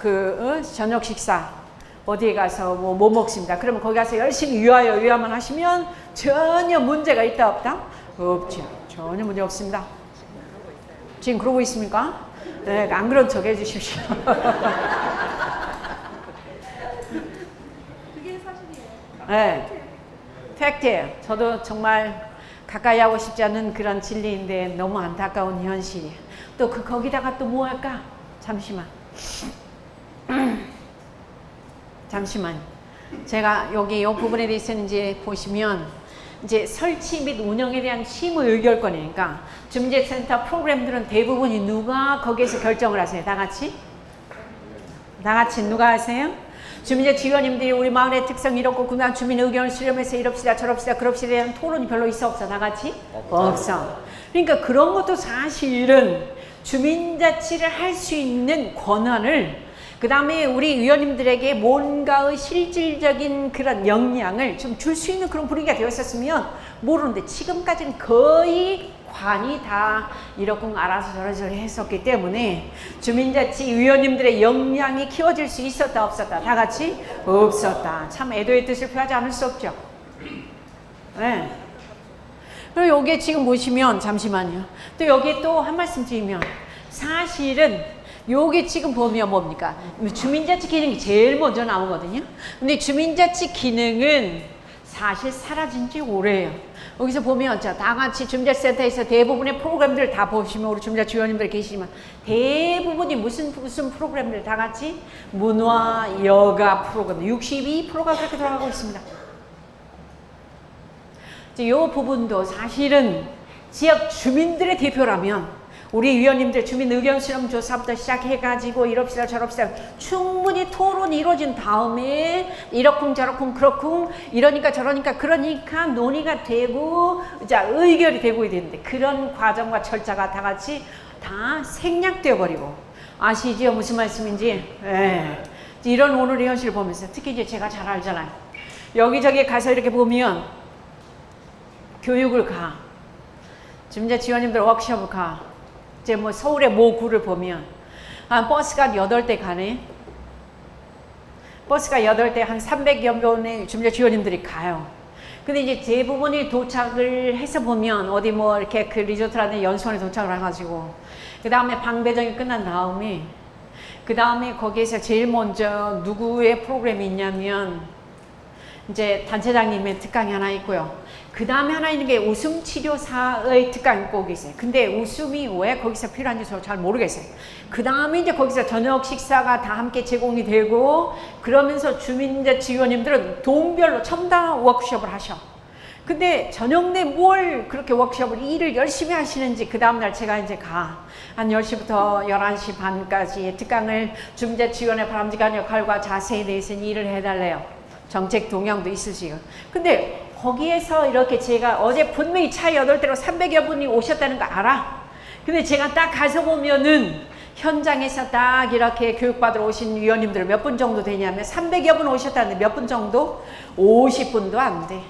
저녁 식사 어디에 가서 뭐 먹습니다. 그러면 거기 가서 열심히 유야만 하시면 전혀 문제가 있다 없다? 없죠. 전혀 문제 없습니다. 지금 그러고 있습니까? 네, 안 그런 척 해주십시오. 그게 사실이에요. 네, 팩트예요. 저도 정말 가까이 하고 싶지 않은 그런 진리인데 너무 안타까운 현실이에요. 또 거기다가 또 뭐 할까? 잠시만. 잠시만. 제가 여기 이 부분에 대해서는 이제 보시면 이제 설치 및 운영에 대한 심의 의결권이니까 주민자치센터 프로그램들은 대부분이 누가 거기에서 결정을 하세요? 다 같이? 다 같이 누가 하세요? 주민자 지원님들이 우리 마을의 특성 이렇고 그다음 주민 의견을 수렴해서 이럽시다 저럽시다 그럽시다 대한 토론이 별로 있어 없어? 다 같이? 없어. 그러니까 그런 것도 사실은 주민자치를 할 수 있는 권한을 그 다음에 우리 위원님들에게 뭔가의 실질적인 그런 역량을 좀 줄 수 있는 그런 분위기가 되었었으면 모르는데 지금까지는 거의 관이 다 이렇게 알아서 저러저 했었기 때문에 주민자치 위원님들의 역량이 키워질 수 있었다 없었다? 다 같이? 없었다. 참 애도의 뜻을 표하지 않을 수 없죠. 네. 그리고 여기에 지금 보시면 잠시만요. 또 여기에 또 한 말씀 드리면 사실은 여기 지금 보면 뭡니까? 주민자치 기능이 제일 먼저 나오거든요. 근데 주민자치 기능은 사실 사라진 지 오래예요. 여기서 보면 자, 다 같이 주민자치센터에서 대부분의 프로그램들 다 보시면 우리 주민자치 위원님들 계시지만 대부분이 무슨 프로그램들 다 같이 문화, 여가 프로그램 62%가 그렇게 돌아가고 있습니다. 이 부분도 사실은 지역 주민들의 대표라면 우리 위원님들 주민 의견 수렴 조사부터 시작해가지고 이럽시다 저럽시다 충분히 토론이 이루어진 다음에 이러쿵 저러쿵 그렇쿵 이러니까 저러니까 그러니까 논의가 되고 자 의결이 되고 되는데 그런 과정과 절차가 다 같이 다 생략되어 버리고 아시지요 무슨 말씀인지? 예. 이런 오늘의 현실을 보면서 특히 이제 제가 잘 알잖아요. 여기저기 가서 이렇게 보면 교육을 가 주민자 지원님들 워크숍을 가 이제 뭐 서울의 모 구를 보면 버스가 8대 가네. 버스가 8대 한 300여 명의 주민자 지원님들이 가요. 근데 이제 대부분이 도착을 해서 보면 어디 뭐 이렇게 그 리조트라는 연수원에 도착을 해가지고 그 다음에 방 배정이 끝난 다음에 그 다음에 거기에서 제일 먼저 누구의 프로그램이 있냐면 이제 단체장님의 특강이 하나 있고요. 그 다음에 하나 있는 게 웃음 치료사의 특강이 꼭 있어요. 근데 웃음이 왜 거기서 필요한지 저도 잘 모르겠어요. 그 다음에 이제 거기서 저녁 식사가 다 함께 제공이 되고 그러면서 주민자치 위원님들은 동별로 첨단 워크숍을 하셔. 근데 저녁 내 뭘 그렇게 워크숍을 일을 열심히 하시는지 그 다음날 제가 이제 한 10시부터 11시 반까지 특강을 주민자치 위원회 바람직한 역할과 자세에 대해서는 일을 해달래요. 정책 동향도 있으시고. 근데 거기에서 이렇게 제가 어제 분명히 차 8대로 300여 분이 오셨다는 거 알아. 근데 제가 딱 가서 보면은 현장에서 딱 이렇게 교육받으러 오신 위원님들 몇 분 정도 되냐면 300여 분 오셨다는데 몇 분 정도? 50분도 안 돼.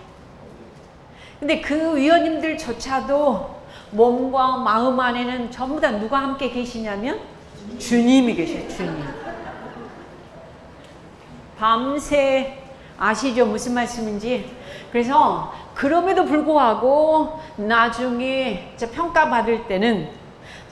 근데 그 위원님들조차도 몸과 마음 안에는 전부 다 누가 함께 계시냐면 주님이 계셔요. 주님. 밤새 아시죠? 무슨 말씀인지. 그래서 그럼에도 불구하고 나중에 평가받을 때는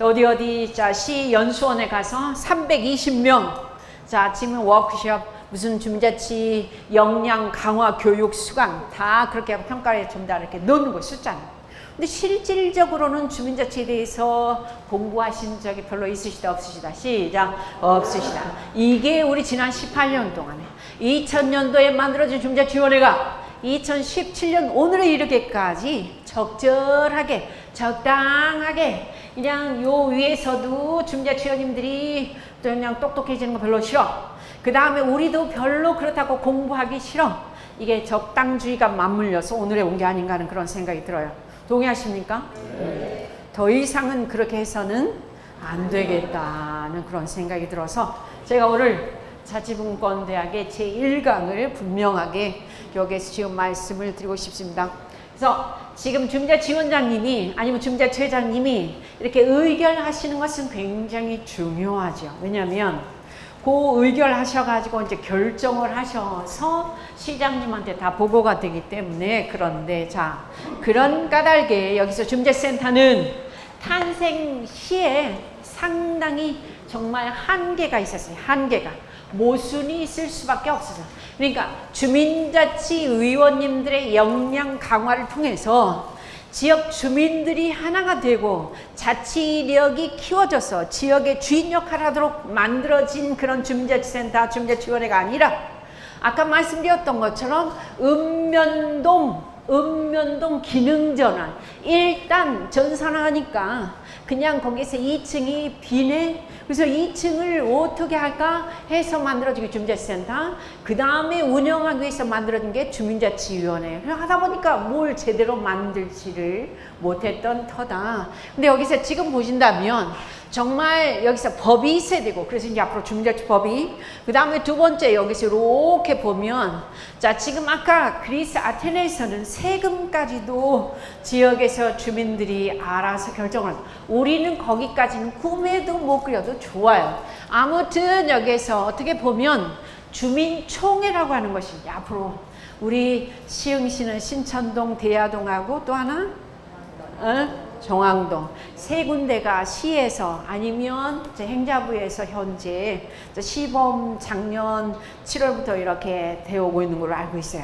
어디 자 시연수원에 가서 320명 자 지금 워크숍 무슨 주민자치 역량 강화 교육 수강 다 그렇게 하고 평가를 좀 다 이렇게 넣는 거 숫자는. 근데 실질적으로는 주민자치에 대해서 공부하신 적이 별로 있으시다 없으시다? 시작. 없으시다. 이게 우리 지난 18년 동안에 2000년도에 만들어진 주민자치위원회가 2017년 오늘에 이르기까지 적절하게 적당하게 그냥 요 위에서도 주민자치위원님들이 또 그냥 똑똑해지는 거 별로 싫어. 그 다음에 우리도 별로 그렇다고 공부하기 싫어. 이게 적당주의가 맞물려서 오늘에 온 게 아닌가 하는 그런 생각이 들어요. 동의하십니까? 네. 더 이상은 그렇게 해서는 안 되겠다는 그런 생각이 들어서 제가 오늘 자치분권대학의 제1강을 분명하게 여기에서 지금 말씀을 드리고 싶습니다. 그래서 지금 주민자치위원장님이 아니면 주민자치회장님이 이렇게 의결하시는 것은 굉장히 중요하죠. 왜냐하면 그 의결하셔가지고 이제 결정을 하셔서 시장님한테 다 보고가 되기 때문에. 그런데 자 그런 까닭에 여기서 주민자치센터는 탄생 시에 상당히 정말 한계가 있었어요. 한계가 모순이 있을 수밖에 없었어요. 그러니까 주민자치의원님들의 역량 강화를 통해서 지역 주민들이 하나가 되고 자치력이 키워져서 지역의 주인 역할을 하도록 만들어진 그런 주민자치센터, 주민자치위원회가 아니라 아까 말씀드렸던 것처럼 읍면동 기능전환 일단 전산화하니까 그냥 거기서 2층이 비네. 그래서 2층을 어떻게 할까 해서 만들어진 게 주민자치센터. 그 다음에 운영하기 위해서 만들어진 게 주민자치위원회. 하다 보니까 뭘 제대로 만들지를 못했던 터다. 근데 여기서 지금 보신다면 정말 여기서 법이 있어야 되고, 그래서 이제 앞으로 주민자치법이, 그 다음에 두 번째 여기서 이렇게 보면, 자 지금 아까 그리스 아테네에서는 세금까지도 지역에서 주민들이 알아서 결정을, 우리는 거기까지는 꿈에도 못 그려도 좋아요. 아무튼 여기서 어떻게 보면 주민총회라고 하는 것이 앞으로 우리 시흥시는 신천동, 대야동하고 또 하나 정왕동 세 군데가 시에서 아니면 행자부에서 현재 시범 작년 7월부터 이렇게 되어 오고 있는 걸로 알고 있어요.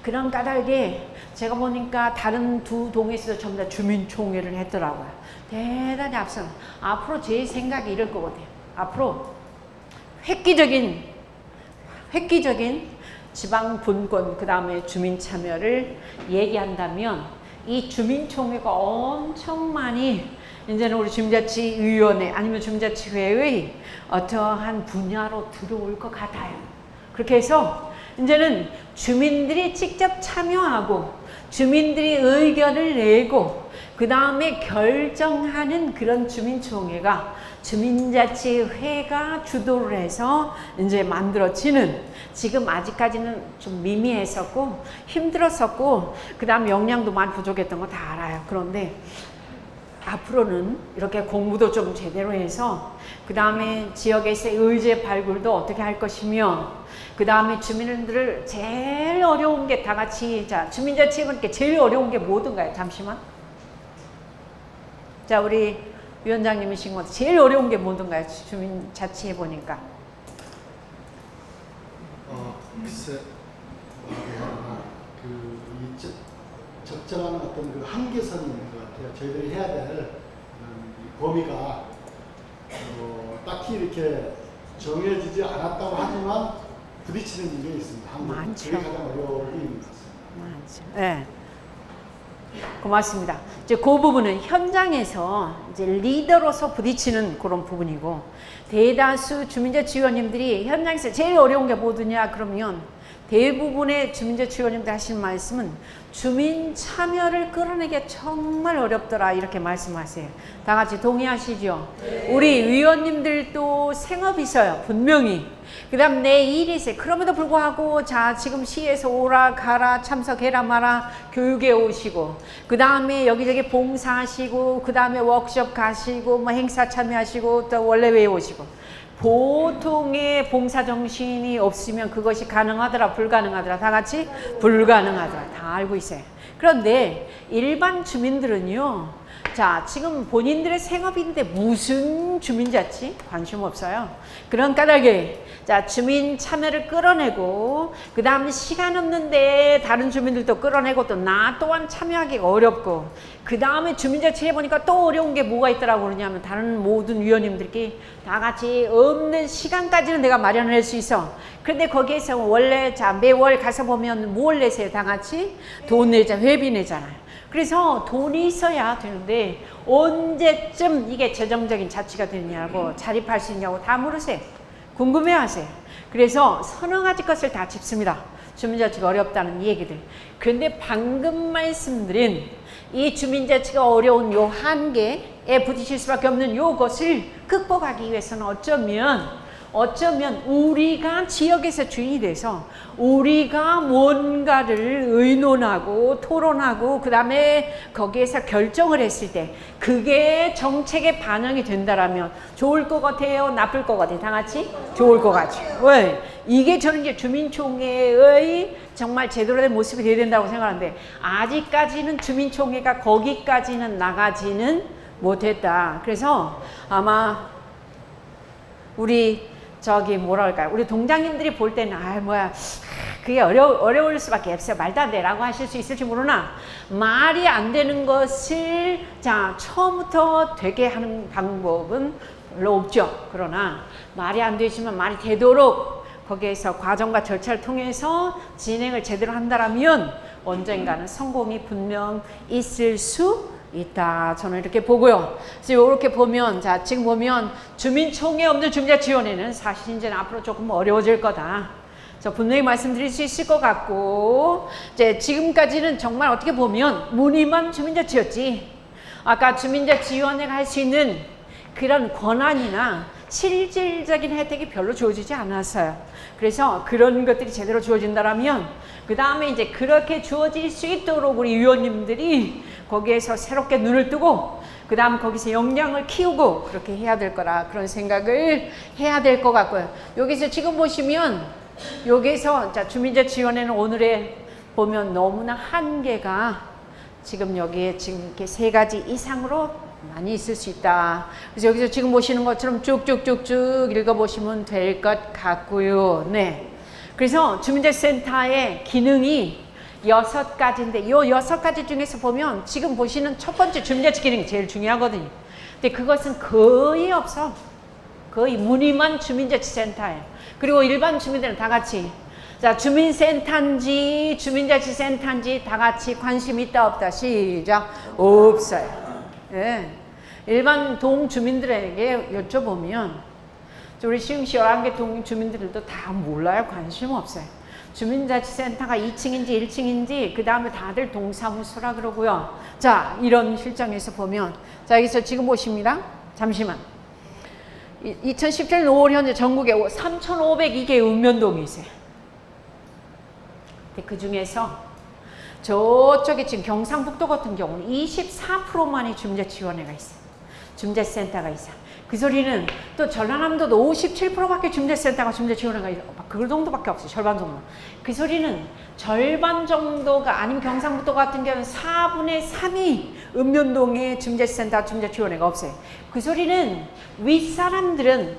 그런 까닭에 제가 보니까 다른 두 동에서도 전부 다 주민총회를 했더라고요. 대단히 앞서는. 앞으로 제 생각이 이럴 것 같아요. 앞으로 획기적인 지방 분권 그 다음에 주민 참여를 얘기한다면 이 주민총회가 엄청 많이 이제는 우리 주민자치위원회 아니면 주민자치회의 어떠한 분야로 들어올 것 같아요. 그렇게 해서 이제는 주민들이 직접 참여하고 주민들이 의견을 내고 그 다음에 결정하는 그런 주민총회가 주민자치회가 주도를 해서 이제 만들어지는, 지금 아직까지는 좀 미미했었고 힘들었었고 그 다음 역량도 많이 부족했던 거 다 알아요. 그런데 앞으로는 이렇게 공부도 좀 제대로 해서 그 다음에 지역에서의 의제 발굴도 어떻게 할 것이며 그 다음에 주민들을 제일 어려운 게 다 같이, 자 주민자치회원께 제일 어려운 게 뭐든가요? 잠시만. 자 우리 위원장님이신 것 같아요. 제일 어려운 게 뭐든가요? 주민자치회 보니까. 글쎄, 적정한 어떤 그 한계선이 있는 것 같아요. 저희들이 해야 될 범위가 딱히 이렇게 정해지지 않았다고 하지만 부딪히는 일이 있습니다. 많죠. 그게 가장 어려움이 있는 것 같습니다. 많죠. 네. 고맙습니다. 이제 그 부분은 현장에서 이제 리더로서 부딪히는 그런 부분이고, 대다수 주민자치위원님들이 현장에서 제일 어려운 게 뭐더냐 그러면 대부분의 주민자치위원님들 하시는 말씀은 주민 참여를 끌어내기가 정말 어렵더라 이렇게 말씀하세요. 다 같이 동의하시죠? 우리 위원님들도 생업이 있어요. 분명히. 그 다음 내 일이 있어요. 그럼에도 불구하고 자 지금 시에서 오라 가라 참석해라 마라 교육에 오시고 그 다음에 여기저기 봉사하시고 그 다음에 워크숍 가시고 뭐 행사 참여하시고 또 원래회에 오시고 보통의 봉사 정신이 없으면 그것이 가능하더라 불가능하더라 다 같이 불가능하더라 다 알고 있어요. 그런데 일반 주민들은요 자 지금 본인들의 생업인데 무슨 주민자치 관심 없어요. 그런 까닭에 자 주민 참여를 끌어내고 그 다음 시간 없는데 다른 주민들도 끌어내고 또 나 또한 참여하기가 어렵고 그 다음에 주민자치 해보니까 또 어려운 게 뭐가 있더라고 그러냐면 다른 모든 위원님들끼리 다 같이 없는 시간까지는 내가 마련할 수 있어. 그런데 거기에서 원래 자 매월 가서 보면 뭘 내세요? 다 같이 돈 내자 회비 내잖아요. 그래서 돈이 있어야 되는데 언제쯤 이게 재정적인 자치가 되느냐고 자립할 수 있냐고 다 물으세요. 궁금해하세요. 그래서 서너 가지 것을 다 짚습니다. 주민자치가 어렵다는 얘기들. 그런데 방금 말씀드린 이 주민자치가 어려운 요 한계에 부딪힐 수밖에 없는 요것을 극복하기 위해서는 어쩌면 우리가 지역에서 주인이 돼서 우리가 뭔가를 의논하고 토론하고 그 다음에 거기에서 결정을 했을 때 그게 정책에 반영이 된다라면 좋을 것 같아요? 나쁠 것 같아요? 다 같이? 좋을 것 같아요. 왜? 이게 저는 이제 주민총회의 정말 제대로 된 모습이 되어야 된다고 생각하는데 아직까지는 주민총회가 거기까지는 나가지는 못했다. 그래서 아마 우리 저기 뭐라 할까요? 우리 동장님들이 볼 때는 그게 어려울 수밖에 없어요. 말도 안 돼 라고 하실 수 있을지 모르나 말이 안 되는 것을 자 처음부터 되게 하는 방법은 별로 없죠. 그러나 말이 안 되지만 말이 되도록 거기에서 과정과 절차를 통해서 진행을 제대로 한다면 언젠가는 성공이 분명 있을 수 있다. 저는 이렇게 보고요. 그래서 이렇게 보면 자 지금 보면 주민총회 없는 주민자치위원회는 사실 이제 앞으로 조금 어려워질 거다. 저 분명히 말씀드릴 수 있을 것 같고 이제 지금까지는 정말 어떻게 보면 무늬만 주민자치였지. 아까 주민자치위원회가 할 수 있는 그런 권한이나 실질적인 혜택이 별로 주어지지 않았어요. 그래서 그런 것들이 제대로 주어진다면 그 다음에 이제 그렇게 주어질 수 있도록 우리 위원님들이 거기에서 새롭게 눈을 뜨고 그 다음 거기서 역량을 키우고 그렇게 해야 될 거라 그런 생각을 해야 될 것 같고요. 여기서 지금 보시면 여기서 자 주민자치위원회는 오늘에 보면 너무나 한계가 지금 여기에 지금 이렇게 3가지 이상으로 많이 있을 수 있다. 그래서 여기서 지금 보시는 것처럼 쭉쭉쭉쭉 읽어보시면 될 것 같고요. 네. 그래서 주민자치센터의 기능이 6가지인데 이 6가지 중에서 보면 지금 보시는 첫 번째 주민자치 기능이 제일 중요하거든요. 근데 그것은 거의 없어. 거의 무늬만 주민자치센터예요. 그리고 일반 주민들은 다 같이 자 주민센터인지 주민자치센터인지 다 같이 관심 있다 없다 시작 없어요. 예. 일반 동주민들에게 여쭤보면 우리 시흥시 11개 동주민들도 다 몰라요. 관심 없어요. 주민자치센터가 2층인지 1층인지 그 다음에 다들 동사무소라 그러고요. 자 이런 실정에서 보면 자 여기서 지금 보십니다. 잠시만 2017년 5월 현재 전국에 3,502개의 읍면동이 있어요. 근데 그 중에서 저쪽에 지금 경상북도 같은 경우는 24%만이 주민자치위원회가 있어요. 주민자치센터가 있어요. 그 소리는 또 전라남도도 57%밖에 주민자치센터가 주민자치위원회가 있어요. 그 정도밖에 없어요. 절반 정도. 그 소리는 절반 정도가 아니면 경상북도 같은 경우는 4분의 3이 읍면동에 주민자치센터 주민자치위원회가 없어요. 그 소리는 윗사람들은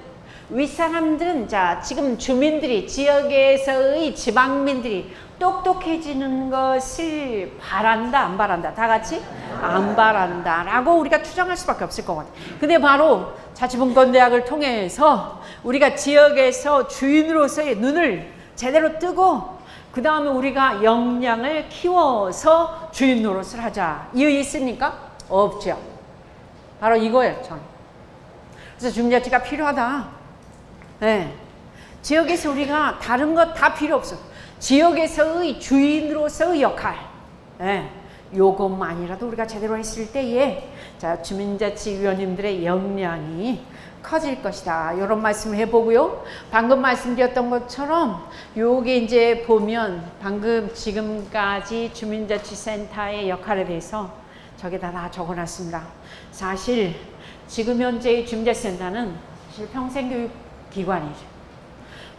자 지금 주민들이 지역에서의 지방민들이 똑똑해지는 것을 바란다 안 바란다 다 같이 안 바란다 라고 우리가 추정할 수밖에 없을 것 같아요. 근데 바로 자치분권대학을 통해서 우리가 지역에서 주인으로서의 눈을 제대로 뜨고 그 다음에 우리가 역량을 키워서 주인 노릇을 하자. 이유 있습니까? 없죠. 바로 이거예요. 저는. 그래서 주민자치가 필요하다. 네. 지역에서 우리가 다른 것 다 필요 없어. 지역에서의 주인으로서의 역할, 요것만이라도 우리가 제대로 했을 때에 자, 주민자치위원님들의 역량이 커질 것이다. 이런 말씀을 해보고요. 방금 말씀드렸던 것처럼 요게 이제 보면 방금 지금까지 주민자치센터의 역할에 대해서 저기다 다 적어놨습니다. 사실 지금 현재의 주민자치센터는 사실 평생교육기관이죠.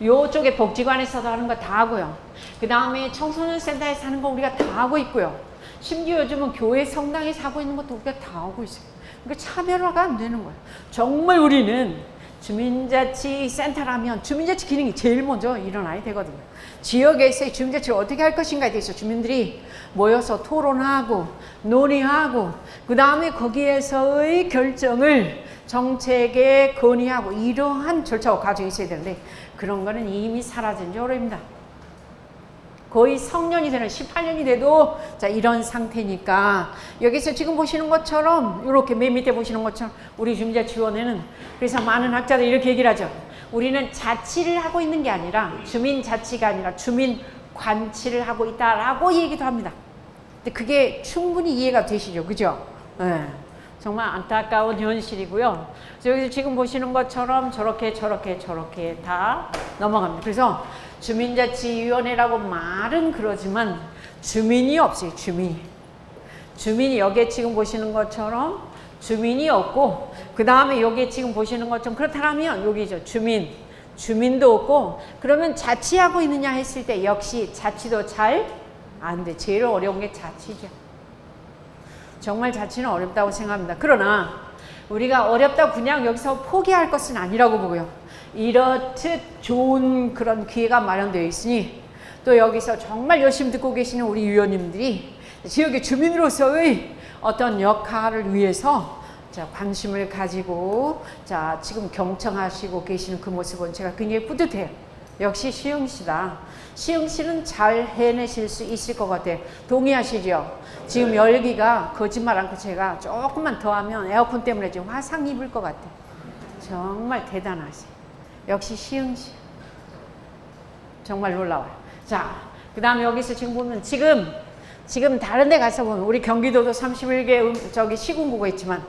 요쪽에 복지관에서도 하는 거 다 하고요. 그 다음에 청소년 센터에서 하는 거 우리가 다 하고 있고요. 심지어 요즘은 교회 성당에서 하고 있는 것도 우리가 다 하고 있어요. 그러니까 차별화가 안 되는 거예요. 정말 우리는 주민자치센터라면 주민자치 기능이 제일 먼저 일어나야 되거든요. 지역에서의 주민자치를 어떻게 할 것인가에 대해서 주민들이 모여서 토론하고 논의하고 그 다음에 거기에서의 결정을 정책에 건의하고 이러한 절차와 과정이 있어야 되는데 그런 거는 이미 사라진 지 오래입니다. 거의 성년이 되는 18년이 돼도 자 이런 상태니까 여기서 지금 보시는 것처럼 이렇게 맨 밑에 보시는 것처럼 우리 주민자치위원회는 그래서 많은 학자들이 이렇게 얘기를 하죠. 우리는 자치를 하고 있는 게 아니라 주민자치가 아니라 주민관치를 하고 있다라고 얘기도 합니다. 근데 그게 충분히 이해가 되시죠? 그죠? 네. 정말 안타까운 현실이고요. 여기서 지금 보시는 것처럼 저렇게 다 넘어갑니다. 그래서 주민자치위원회라고 말은 그러지만 주민이 없어요. 주민이 여기에 지금 보시는 것처럼 주민이 없고 그 다음에 여기에 지금 보시는 것처럼 그렇다면 여기죠. 주민도 없고 그러면 자치하고 있느냐 했을 때 역시 자치도 잘 안 돼. 제일 어려운 게 자치죠. 정말 자치는 어렵다고 생각합니다. 그러나 우리가 어렵다고 그냥 여기서 포기할 것은 아니라고 보고요. 이렇듯 좋은 그런 기회가 마련되어 있으니 또 여기서 정말 열심히 듣고 계시는 우리 위원님들이 지역의 주민으로서의 어떤 역할을 위해서 자, 관심을 가지고 자, 지금 경청하시고 계시는 그 모습은 제가 굉장히 뿌듯해요. 역시 시흥시다. 시흥시는 잘 해내실 수 있을 것 같아요. 동의하시죠? 지금 열기가 거짓말 않고 제가 조금만 더 하면 에어컨 때문에 지금 화상 입을 것 같아요. 정말 대단하세요. 역시 시흥시. 정말 놀라워요. 자, 그 다음에 여기서 지금 보면 지금 다른 데 가서 보면 우리 경기도도 31개 저기 시군구가 있지만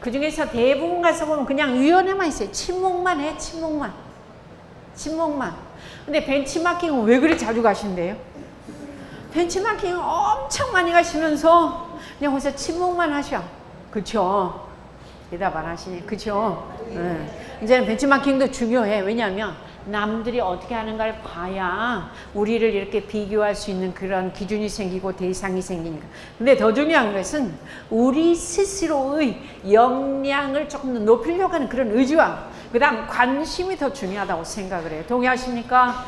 그 중에서 대부분 가서 보면 그냥 위원회만 있어요. 친목만 해, 친목만. 근데 벤치마킹은 왜 그리 자주 가신대요? 벤치마킹은 엄청 많이 가시면서 그냥 거기서 친목만 하셔. 그쵸? 대답 안 하시네. 그쵸? 이제는 벤치마킹도 중요해. 왜냐하면 남들이 어떻게 하는가를 봐야 우리를 이렇게 비교할 수 있는 그런 기준이 생기고 대상이 생기니까. 근데 더 중요한 것은 우리 스스로의 역량을 조금 더 높이려고 하는 그런 의지와 그 다음 관심이 더 중요하다고 생각을 해요. 동의하십니까?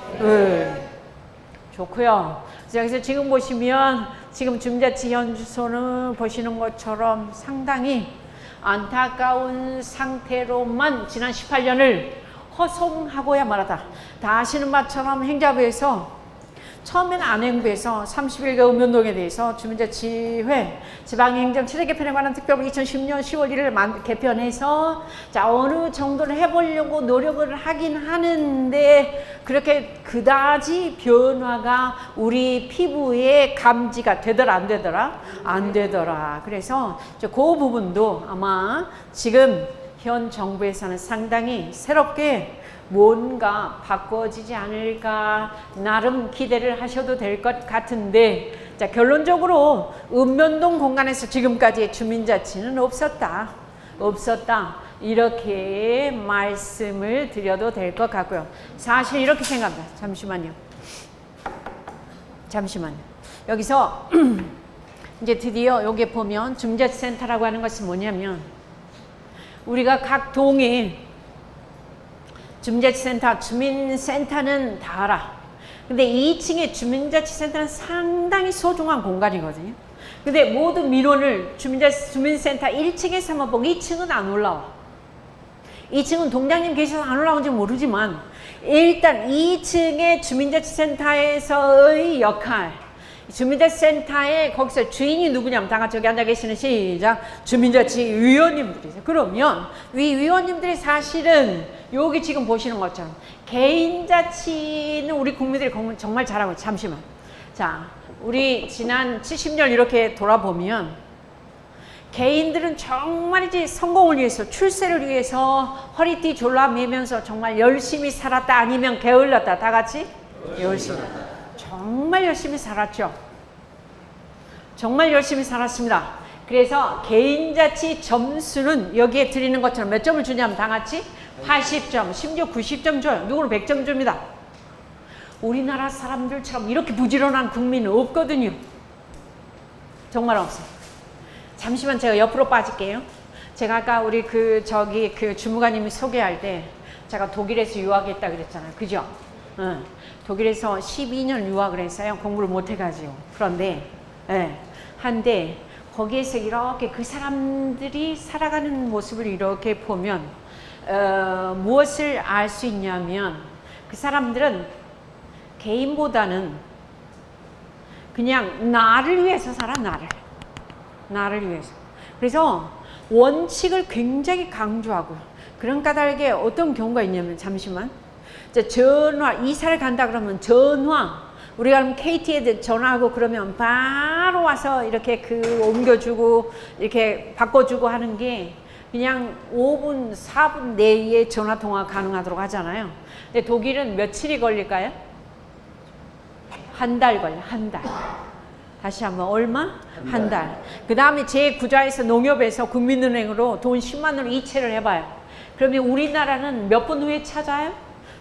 좋고요. 그래서 지금 보시면 지금 주민자치 현주소는 보시는 것처럼 상당히 안타까운 상태로만 지난 18년을 허송하고야 말하다. 다 아시는 바처럼 행자부에서 처음에는 안행부에서 31개 읍면동에 대해서 주민자치회 지방행정 체제 개편에 관한 특별법 2010년 10월 1일 개편해서 자 어느 정도는 해보려고 노력을 하긴 하는데 그렇게 그다지 변화가 우리 피부에 감지가 되더라 안 되더라? 안 되더라. 그래서 그 부분도 아마 지금 현 정부에서는 상당히 새롭게 뭔가 바꿔지지 않을까 나름 기대를 하셔도 될 것 같은데 자 결론적으로 읍면동 공간에서 지금까지의 주민자치는 없었다 이렇게 말씀을 드려도 될 것 같고요. 사실 이렇게 생각합니다. 잠시만요. 여기서 이제 드디어 여기 보면 주민자치센터라고 하는 것이 뭐냐면 우리가 각 동에 주민자치센터, 주민센터는 다 알아. 근데 2층의 주민자치센터는 상당히 소중한 공간이거든요. 근데 모든 민원을 주민센터 1층에서만 보고 2층은 안 올라와. 2층은 동장님 계셔서 안 올라온지 모르지만 일단 2층의 주민자치센터에서의 역할 주민자치센터에 거기서 주인이 누구냐면 다 같이 여기 앉아 계시는 시작 주민자치 위원님들이세요. 그러면 이 위원님들이 사실은 여기 지금 보시는 것처럼 개인자치는 우리 국민들이 정말 잘하고 있어요. 잠시만. 자, 우리 지난 70년 이렇게 돌아보면 개인들은 정말이지 성공을 위해서 출세를 위해서 허리띠 졸라매면서 정말 열심히 살았다 아니면 게을렀다 다 같이 열심히 정말 열심히 살았죠. 정말 열심히 살았습니다. 그래서 개인자치 점수는 여기에 드리는 것처럼 몇 점을 주냐면 다 같이 80점 심지어 90점 줘요. 누구는 100점 줍니다. 우리나라 사람들처럼 이렇게 부지런한 국민은 없거든요. 정말 없어요. 잠시만 제가 옆으로 빠질게요. 제가 아까 우리 주무관님이 소개할 때 제가 독일에서 유학했다 그랬잖아요. 그죠? 독일에서 12년 유학을 했어요. 공부를 못 해가지고. 그런데, 한데, 거기에서 이렇게 그 사람들이 살아가는 모습을 이렇게 보면, 무엇을 알 수 있냐면, 그 사람들은 개인보다는 그냥 나를 위해서 살아, 나를 위해서. 그래서 원칙을 굉장히 강조하고요. 그런 까닭에 어떤 경우가 있냐면, 잠시만. 전화, 이사를 간다 그러면 전화, 우리가 그럼 KT에 전화하고 그러면 바로 와서 이렇게 옮겨주고, 이렇게 바꿔주고 하는 게 그냥 5분, 4분 내에 전화 통화 가능하도록 하잖아요. 근데 독일은 며칠이 걸릴까요? 한 달 걸려요, 한 달. 다시 한번 얼마? 한 달. 그 다음에 제9자에서 농협에서 국민은행으로 돈 10만 원을 이체를 해봐요. 그러면 우리나라는 몇 분 후에 찾아요?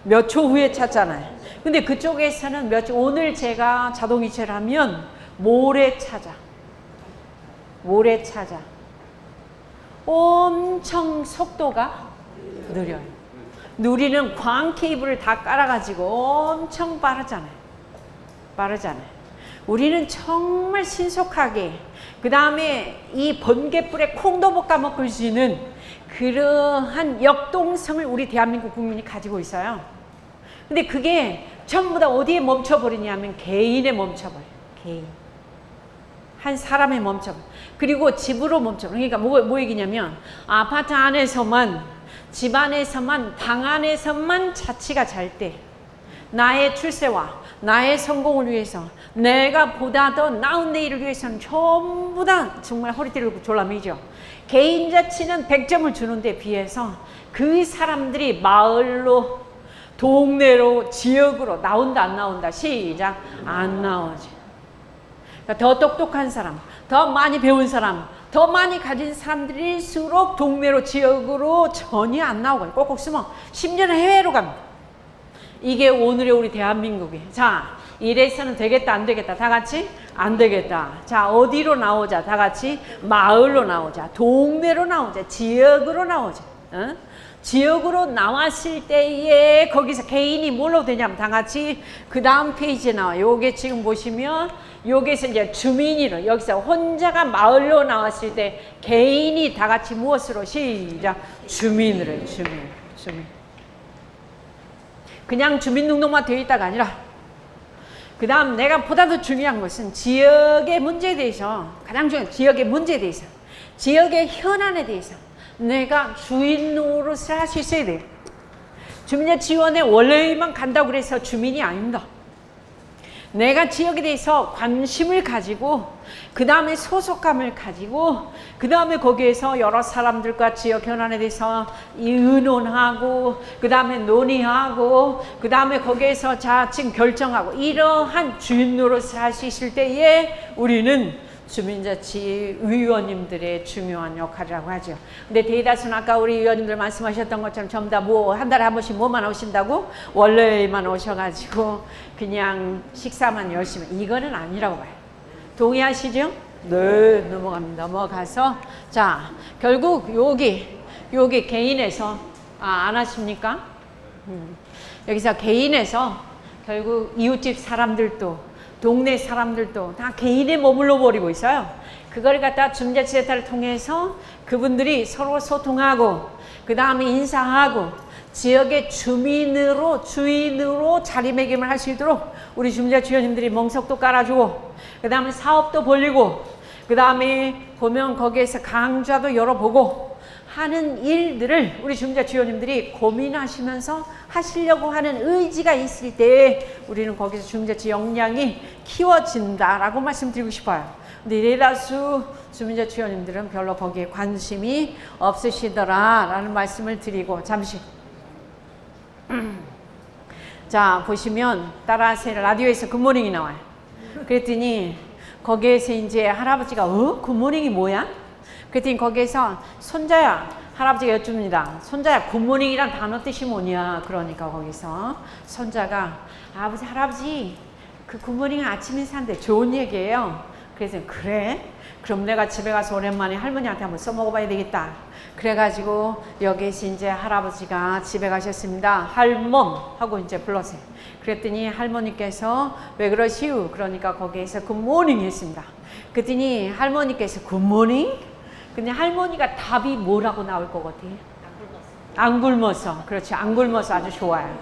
몇 초 후에 찾잖아요. 근데 그쪽에서는 오늘 제가 자동 이체를 하면 모레 찾아. 엄청 속도가 느려요. 우리는 광 케이블을 다 깔아가지고 엄청 빠르잖아요. 우리는 정말 신속하게 그 다음에 이 번개불에 콩도 못 까먹을 수 있는 그러한 역동성을 우리 대한민국 국민이 가지고 있어요. 근데 그게 전부 다 어디에 멈춰버리냐면 개인에 멈춰버려요. 개인. 한 사람에 멈춰버려요. 그리고 집으로 멈춰버려요. 그러니까 뭐 얘기냐면 아파트 안에서만 집 안에서만 방 안에서만 자치가 잘 때 나의 출세와 나의 성공을 위해서 내가 보다 더 나은 내일을 위해서는 전부 다 정말 허리띠를 졸라매죠. 개인 자치는 100점을 주는데 비해서 그 사람들이 마을로 동네로 지역으로 나온다 안 나온다 시작 안 나오지. 그러니까 더 똑똑한 사람 더 많이 배운 사람 더 많이 가진 사람들일수록 동네로 지역으로 전혀 안 나오고 꼭꼭 숨어 심지어는 해외로 갑니다. 이게 오늘의 우리 대한민국이에요. 자, 이래서는 되겠다 안 되겠다 다 같이 안 되겠다. 자, 어디로 나오자 다 같이 마을로 나오자 동네로 나오자 지역으로 나오자. 지역으로 나왔을 때에 거기서 개인이 뭘로 되냐면 다 같이 그 다음 페이지에 나와요. 요게 지금 보시면 여기서 이제 주민으로 여기서 혼자가 마을로 나왔을 때 개인이 다 같이 무엇으로 시작 주민으로 해요. 주민. 그냥 주민등록만 되어 있다가 아니라 그 다음 내가 보다 더 중요한 것은 지역의 문제에 대해서 가장 중요한 지역의 문제에 대해서 지역의 현안에 대해서 내가 주인 노릇을 할 수 있어야 돼요. 주민자치위원회 원래만 간다고 그래서 주민이 아닙니다. 내가 지역에 대해서 관심을 가지고 그 다음에 소속감을 가지고 그 다음에 거기에서 여러 사람들과 지역 현안에 대해서 의논하고 그 다음에 논의하고 그 다음에 거기에서 자칭 결정하고 이러한 주인 노릇을 할 수 있을 때에 우리는 주민자치위원님들의 중요한 역할이라고 하죠. 근데 대다수는 아까 우리 위원님들 말씀하셨던 것처럼 전부 다 한 달에 한 번씩 뭐만 오신다고? 원래만 오셔가지고 그냥 식사만 열심히. 이거는 아니라고 봐요. 동의하시죠? 네, 넘어가서 자, 결국 여기 개인에서 안 하십니까? 여기서 개인에서 결국 이웃집 사람들도 동네 사람들도 다 개인에 머물러 버리고 있어요. 그걸 갖다 주민자치센터를 통해서 그분들이 서로 소통하고 그 다음에 인사하고 지역의 주민으로 주인으로 자리매김을 할 수 있도록 우리 주민자 주연님들이 멍석도 깔아주고, 그 다음에 사업도 벌리고, 그 다음에 보면 거기에서 강좌도 열어보고 하는 일들을 우리 주민자 주연님들이 고민하시면서 하시려고 하는 의지가 있을 때 우리는 거기서 주민자 주 역량이 키워진다라고 말씀드리고 싶어요. 근데 대다수 주민자 주연님들은 별로 거기에 관심이 없으시더라라는 말씀을 드리고, 잠시 자 보시면 따라하세요. 라디오에서 굿모닝이 나와요. 그랬더니 거기에서 이제 할아버지가 굿모닝이 뭐야? 그랬더니 거기에서 손자야, 할아버지가 여쭙니다. 손자야, 굿모닝이란 단어 뜻이 뭐냐? 그러니까 거기서 손자가 아버지, 할아버지, 그 굿모닝은 아침 인사인데 좋은 얘기예요. 그래서 그래? 그럼 내가 집에 가서 오랜만에 할머니한테 한번 써먹어봐야 되겠다. 그래가지고 여기서 이제 할아버지가 집에 가셨습니다. 할멈 하고 이제 불렀어요. 그랬더니 할머니께서 왜 그러시우? 그러니까 거기에서 굿모닝 했습니다. 그랬더니 할머니께서 굿모닝? 근데 할머니가 답이 뭐라고 나올 것 같아요? 안 굶어서. 그렇지, 안 굶어서 아주 좋아요.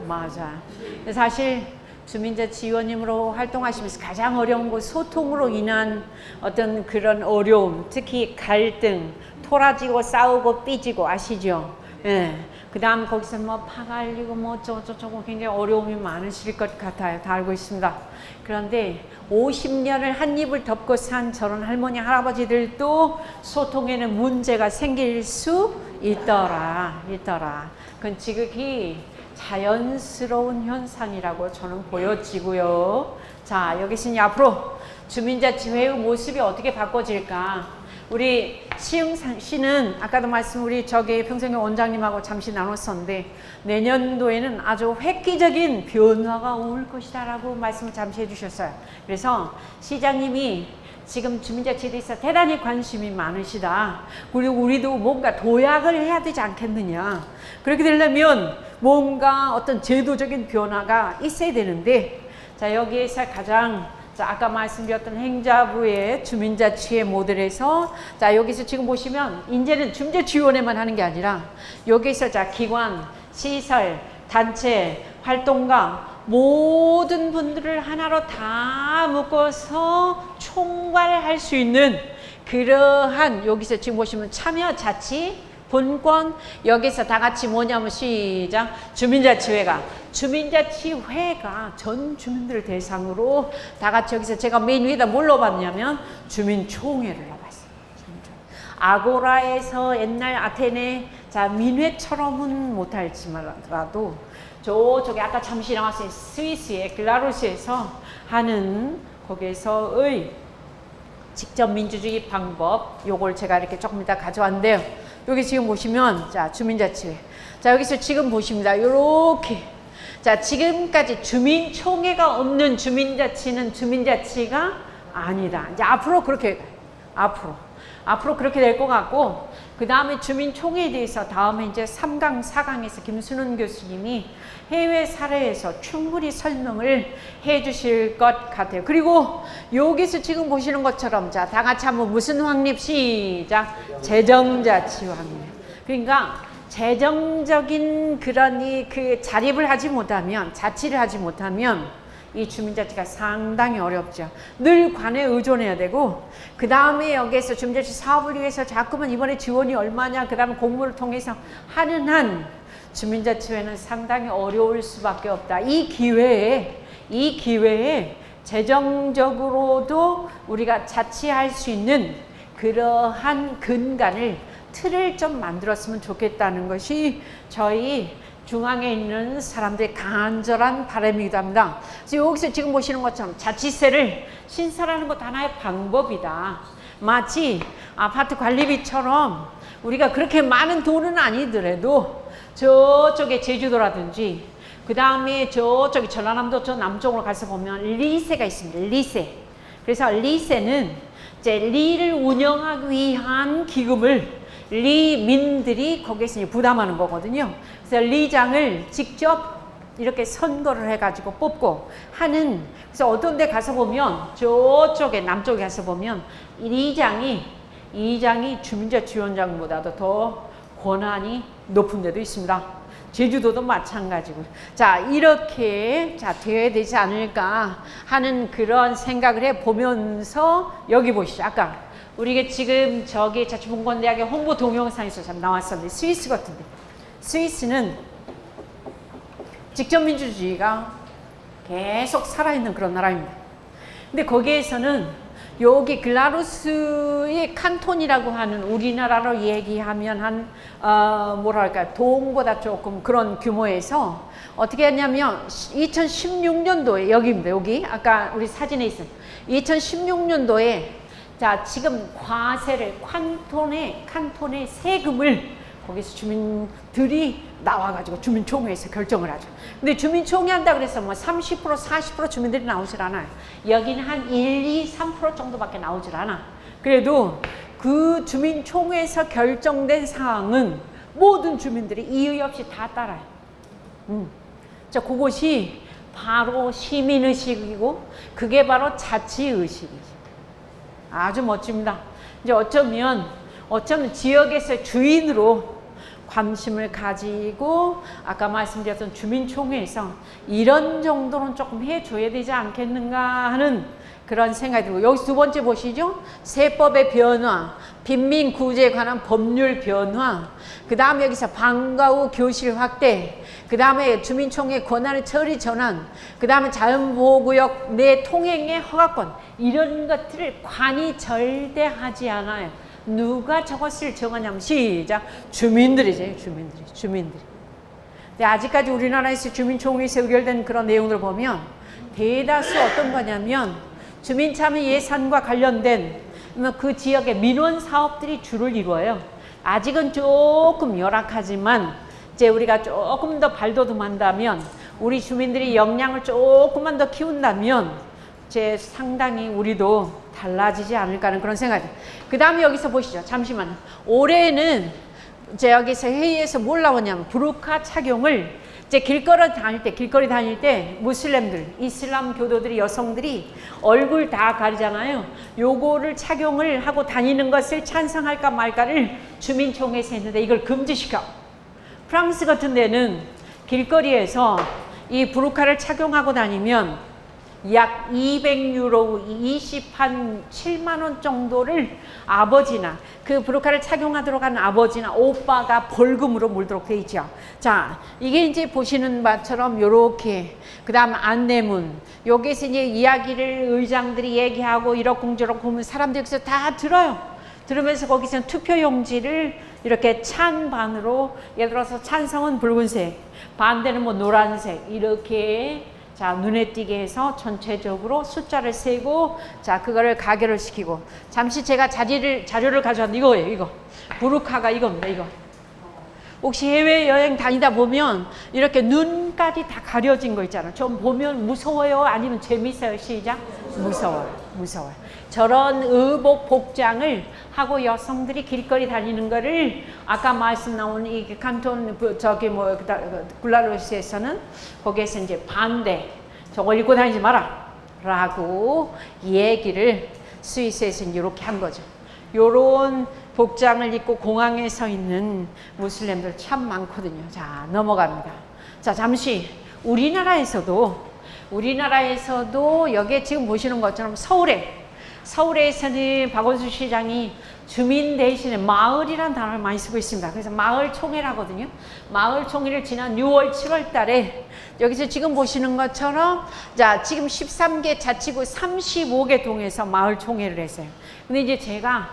맞아. 사실 주민자 지원님으로 활동하시면서 가장 어려운 거 소통으로 인한 어떤 그런 어려움, 특히 갈등, 토라지고 싸우고 삐지고 아시죠? 예. 그 다음 거기서 뭐 파갈리고 뭐 저거 굉장히 어려움이 많으실 것 같아요. 다 알고 있습니다. 그런데 50년을 한 입을 덮고 산 저런 할머니 할아버지들도 소통에는 문제가 생길 수 있더라. 그건 지극히 자연스러운 현상이라고 저는 보여지고요. 자, 여기서 이제 앞으로 주민자치회의 모습이 어떻게 바꿔질까? 우리 시흥 씨는 아까도 말씀 우리 저기 평생교 원장님하고 잠시 나눴었는데 내년도에는 아주 획기적인 변화가 올 것이다 라고 말씀을 잠시 해주셨어요. 그래서 시장님이 지금 주민자치에 대해서 대단히 관심이 많으시다. 그리고 우리도 뭔가 도약을 해야 되지 않겠느냐. 그렇게 되려면 뭔가 어떤 제도적인 변화가 있어야 되는데, 자, 여기에서 가장 아까 말씀드렸던 행자부의 주민자치회 모델에서, 자, 여기서 지금 보시면 이제는 주민자치위원회만 하는 게 아니라 여기서 자, 기관, 시설, 단체, 활동가 모든 분들을 하나로 다 묶어서 총괄할 수 있는 그러한, 여기서 지금 보시면 참여자치 본권, 여기서 다 같이 뭐냐면 시작, 주민자치회가 전 주민들을 대상으로 다 같이 여기서 제가 맨 위에다 뭘 넣어봤냐면 주민총회를 넣어봤어요. 아고라에서 옛날 아테네, 자, 민회처럼은 못할지라도 저쪽에 아까 잠시 나왔어요. 스위스의 글라루스에서 하는 거기에서의 직접 민주주의 방법, 요걸 제가 이렇게 조금 이따 가져왔는데요. 여기 지금 보시면, 자, 주민자치회. 자, 여기서 지금 보십니다. 요렇게. 자, 지금까지 주민총회가 없는 주민자치는 주민자치가 아니다. 이제 앞으로 그렇게, 앞으로 그렇게 될 것 같고, 그 다음에 주민총회에 대해서 다음에 이제 3강, 4강에서 김순훈 교수님이 해외 사례에서 충분히 설명을 해 주실 것 같아요. 그리고 여기서 지금 보시는 것처럼, 자, 다 같이 한번 무슨 확립 시작, 재정자치 확립. 그러니까 재정적인 그런 그 자립을 하지 못하면, 자치를 하지 못하면 이 주민자치가 상당히 어렵죠. 늘 관에 의존해야 되고, 그 다음에 여기에서 주민자치 사업을 위해서 자꾸만 이번에 지원이 얼마냐, 그 다음에 공모를 통해서 하는 한 주민자치회는 상당히 어려울 수밖에 없다. 이 기회에 재정적으로도 우리가 자치할 수 있는 그러한 근간을, 틀을 좀 만들었으면 좋겠다는 것이 저희 중앙에 있는 사람들의 간절한 바람이기도 합니다. 그래서 여기서 지금 보시는 것처럼 자치세를 신설하는 것도 하나의 방법이다. 마치 아파트 관리비처럼 우리가 그렇게 많은 돈은 아니더라도 저쪽에 제주도라든지 그 다음에 저쪽에 전라남도 저 남쪽으로 가서 보면 리세가 있습니다. 리세. 그래서 리세는 이제 리를 운영하기 위한 기금을 리민들이 거기에서 부담하는 거거든요. 그래서 리장을 직접 이렇게 선거를 해가지고 뽑고 하는, 그래서 어떤 데 가서 보면 저쪽에 남쪽에 가서 보면 리장이 이장이 주민자 지원장보다도 더 권한이 높은 데도 있습니다. 제주도도 마찬가지고. 자, 이렇게 되어야 되지 않을까 하는 그런 생각을 해보면서 여기 보시죠. 아까 우리가 지금 저기 자치분권대학의 홍보 동영상에서 참 나왔었는데 스위스 같은데, 스위스는 직접민주주의가 계속 살아있는 그런 나라입니다. 근데 거기에서는 여기 글라루스의 칸톤이라고 하는 우리나라로 얘기하면 한 뭐랄까 동보다 조금 그런 규모에서 어떻게 했냐면 2016년도에 여기입니다. 여기 아까 우리 사진에 있어요. 2016년도에 자 지금 과세를 칸톤의 세금을 거기서 주민들이 나와가지고 주민총회에서 결정을 하죠. 근데 주민총회 한다 그래서 뭐 30% 40% 주민들이 나오질 않아요. 여기는 한 1, 2, 3% 정도밖에 나오질 않아. 그래도 그 주민총회에서 결정된 사항은 모든 주민들이 이의 없이 다 따라요. 자, 그것이 바로 시민의식이고 그게 바로 자치의식이죠. 아주 멋집니다. 이제 어쩌면 지역에서 주인으로 관심을 가지고 아까 말씀드렸던 주민총회에서 이런 정도는 조금 해줘야 되지 않겠는가 하는 그런 생각이 들고, 여기 두 번째 보시죠. 세법의 변화, 빈민구제에 관한 법률 변화, 그 다음에 여기서 방과 후 교실 확대, 그 다음에 주민총회 권한의 처리 전환, 그 다음에 자연보호구역 내 통행의 허가권, 이런 것들을 관이 절대 하지 않아요. 누가 저것을 정하냐면 시작 주민들이죠. 주민들이. 근데 아직까지 우리나라에서 주민총회에서 의결된 그런 내용들을 보면 대다수 어떤 거냐면 주민참여 예산과 관련된 그 지역의 민원 사업들이 주를 이루어요. 아직은 조금 열악하지만 이제 우리가 조금 더 발돋움한다면, 우리 주민들이 역량을 조금만 더 키운다면 이제 상당히 우리도 달라지지 않을까 하는 그런 생각이. 그 다음에 여기서 보시죠. 잠시만요. 올해는 이제 여기서 회의에서 뭘 나오냐면 부르카 착용을 이제 길거리 다닐 때 무슬림들, 이슬람 교도들이, 여성들이 얼굴 다 가리잖아요. 요거를 착용을 하고 다니는 것을 찬성할까 말까를 주민총회에서 했는데 이걸 금지시켜. 프랑스 같은 데는 길거리에서 이 부르카를 착용하고 다니면 약 200유로, 7만 원 정도를 아버지나 그 부르카를 착용하도록 하는 아버지나 오빠가 벌금으로 물도록 돼 있죠. 자, 이게 이제 보시는 바처럼 요렇게, 그 다음 안내문, 여기서 이제 이야기를 의장들이 얘기하고 이러쿵저러쿵 보면 사람들이 여기서 다 들어요. 들으면서 거기서 투표용지를 이렇게 찬반으로, 예를 들어서 찬성은 붉은색, 반대는 뭐 노란색, 이렇게 자 눈에 띄게 해서 전체적으로 숫자를 세고, 자 그거를 가결을 시키고. 잠시 제가 자료를 가져왔는데 이거예요. 이거 부르카가 이겁니다. 이거 혹시 해외여행 다니다 보면 이렇게 눈까지 다 가려진 거 있잖아요. 좀 보면 무서워요? 아니면 재밌어요? 시작. 무서워요. 저런 의복 복장을 하고 여성들이 길거리 다니는 거를 아까 말씀 나온 이 칸톤 글라루스에서는 거기에서 이제 반대, 저걸 입고 다니지 마라 라고 얘기를 스위스에서 이렇게 한 거죠. 요런 복장을 입고 공항에 서 있는 무슬림들 참 많거든요. 자, 넘어갑니다. 자, 잠시 우리나라에서도 여기에 지금 보시는 것처럼 서울에서는 박원순 시장이 주민 대신에 마을이라는 단어를 많이 쓰고 있습니다. 그래서 마을총회라거든요. 마을총회를 지난 6월, 7월 달에 여기서 지금 보시는 것처럼 자 지금 13개 자치구 35개 동에서 마을총회를 했어요. 근데 이제 제가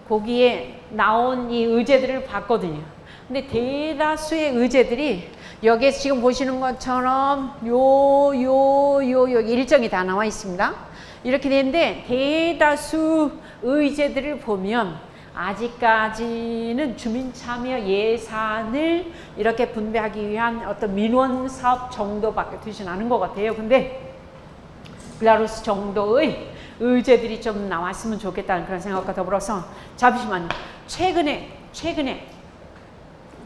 거기에 나온 이 의제들을 봤거든요. 근데 대다수의 의제들이 여기에 지금 보시는 것처럼 요 일정이 다 나와 있습니다. 이렇게 되는데 대다수 의제들을 보면 아직까지는 주민참여 예산을 이렇게 분배하기 위한 어떤 민원 사업 정도밖에 되진 않은 것 같아요. 근데 글라루스 정도의 의제들이 좀 나왔으면 좋겠다는 그런 생각과 더불어서 잠시만요. 최근에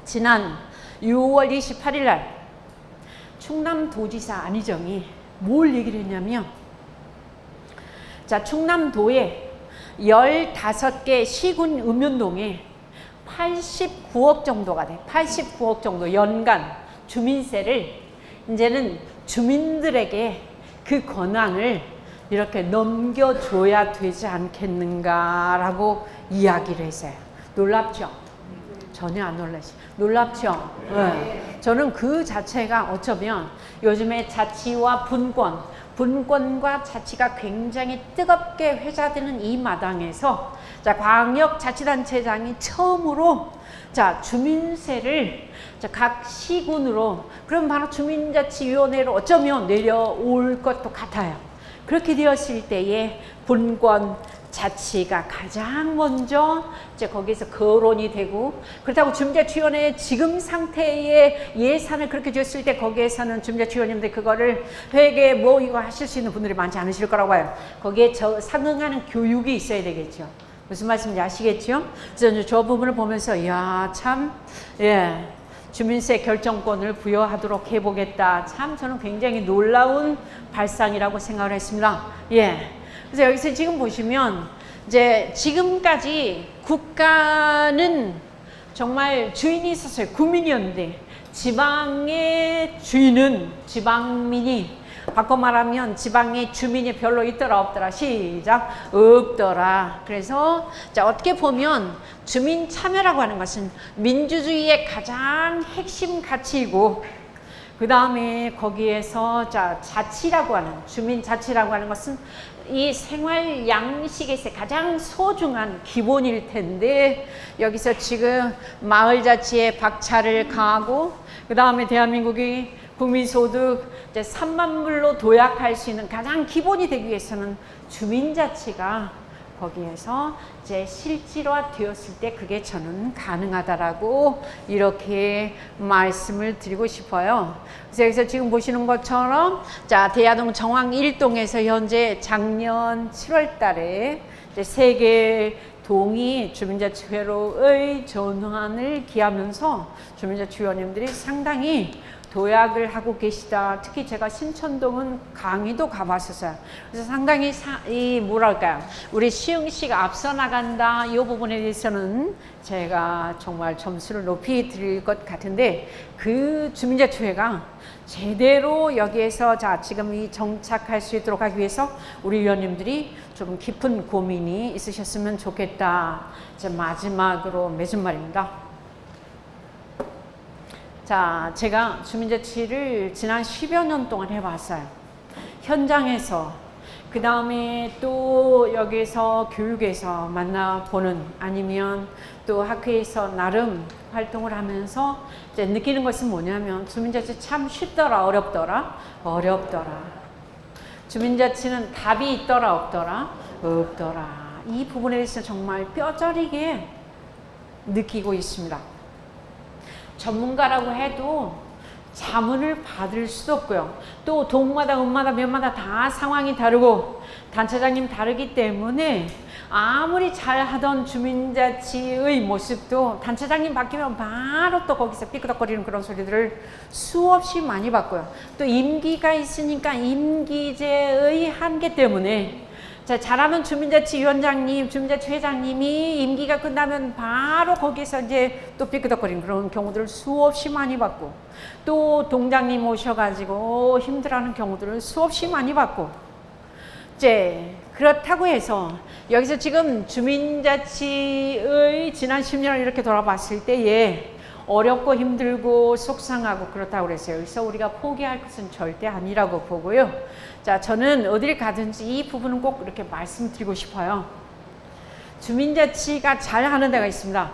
지난 6월 28일 날 충남도지사 안희정이 뭘 얘기를 했냐면, 자 충남도에 15개 시군 읍면동에 89억 정도가 돼. 89억 정도 연간 주민세를 이제는 주민들에게 그 권한을 이렇게 넘겨줘야 되지 않겠는가라고 이야기를 했어요. 놀랍죠? 전혀 안 놀라시. 놀랍죠? 네. 저는 그 자체가 어쩌면 요즘에 자치와 분권과 자치가 굉장히 뜨겁게 회자되는 이 마당에서 자, 광역자치단체장이 처음으로 자, 주민세를 자, 각 시군으로 그럼 바로 주민자치위원회로 어쩌면 내려올 것도 같아요. 그렇게 되었을 때에 분권, 자치가 가장 먼저 이제 거기서 거론이 되고 그렇다고 주민자치위원회 지금 상태의 예산을 그렇게 줬을 때 거기에서는 주민자치위원님들 그거를 회계 뭐 이거 하실 수 있는 분들이 많지 않으실 거라고 봐요. 거기에 상응하는 교육이 있어야 되겠죠. 무슨 말씀인지 아시겠죠? 그래서 저 부분을 보면서 이야 참 예. 주민세 결정권을 부여하도록 해보겠다. 참 저는 굉장히 놀라운 발상이라고 생각을 했습니다. 예. 그래서 여기서 지금 보시면 이제 지금까지 국가는 정말 주인이 있었어요. 국민이었는데 지방의 주인은 지방민이 바꿔 말하면 지방의 주민이 별로 있더라 없더라. 시작. 없더라. 그래서 자 어떻게 보면 주민 참여라고 하는 것은 민주주의의 가장 핵심 가치이고 그 다음에 거기에서 자 자치라고 하는 주민 자치라고 하는 것은 이 생활 양식에서 가장 소중한 기본일 텐데 여기서 지금 마을 자치에 박차를 가하고 그 다음에 대한민국이 국민소득 이제 3만 불로 도약할 수 있는 가장 기본이 되기 위해서는 주민자치가 거기에서 이제 실질화 되었을 때 그게 저는 가능하다라고 이렇게 말씀을 드리고 싶어요. 그래서 여기서 지금 보시는 것처럼 자 대야동 정왕 1동에서 현재 작년 7월 달에 이제 3개 동이 주민자치회로의 전환을 기하면서 주민자치위원님들이 상당히 도약을 하고 계시다. 특히 제가 신천동은 강의도 가봤었어요. 그래서 상당히 뭐랄까요. 우리 시흥시가 앞서 나간다. 이 부분에 대해서는 제가 정말 점수를 높이 드릴 것 같은데 그 주민자치회가 제대로 여기에서 자 지금 이 정착할 수 있도록 하기 위해서 우리 위원님들이 좀 깊은 고민이 있으셨으면 좋겠다. 이제 마지막으로 맺은 말입니다. 자, 제가 주민자치를 지난 10여 년 동안 해봤어요. 현장에서, 그 다음에 또 여기서 교육에서 만나보는 아니면 또 학회에서 나름 활동을 하면서 이제 느끼는 것은 뭐냐면 주민자치 참 쉽더라, 어렵더라? 어렵더라. 주민자치는 답이 있더라, 없더라? 없더라. 이 부분에 대해서 정말 뼈저리게 느끼고 있습니다. 전문가라고 해도 자문을 받을 수도 없고요. 또 동마다 읍마다 면마다 다 상황이 다르고 단체장님 다르기 때문에 아무리 잘하던 주민자치의 모습도 단체장님 바뀌면 바로 또 거기서 삐끄덕거리는 그런 소리들을 수없이 많이 받고요. 또 임기가 있으니까 임기제의 한계 때문에 자, 잘하는 주민자치위원장님, 주민자치회장님이 임기가 끝나면 바로 거기서 이제 또 삐끄덕거리는 그런 경우들을 수없이 많이 받고 또 동장님 오셔가지고 힘들어하는 경우들을 수없이 많이 받고 이제 그렇다고 해서 여기서 지금 주민자치의 지난 10년을 이렇게 돌아봤을 때에 어렵고 힘들고 속상하고 그렇다고 그랬어요. 그래서 우리가 포기할 것은 절대 아니라고 보고요. 자, 저는 어디를 가든지 이 부분은 꼭 이렇게 말씀드리고 싶어요. 주민자치가 잘하는 데가 있습니다.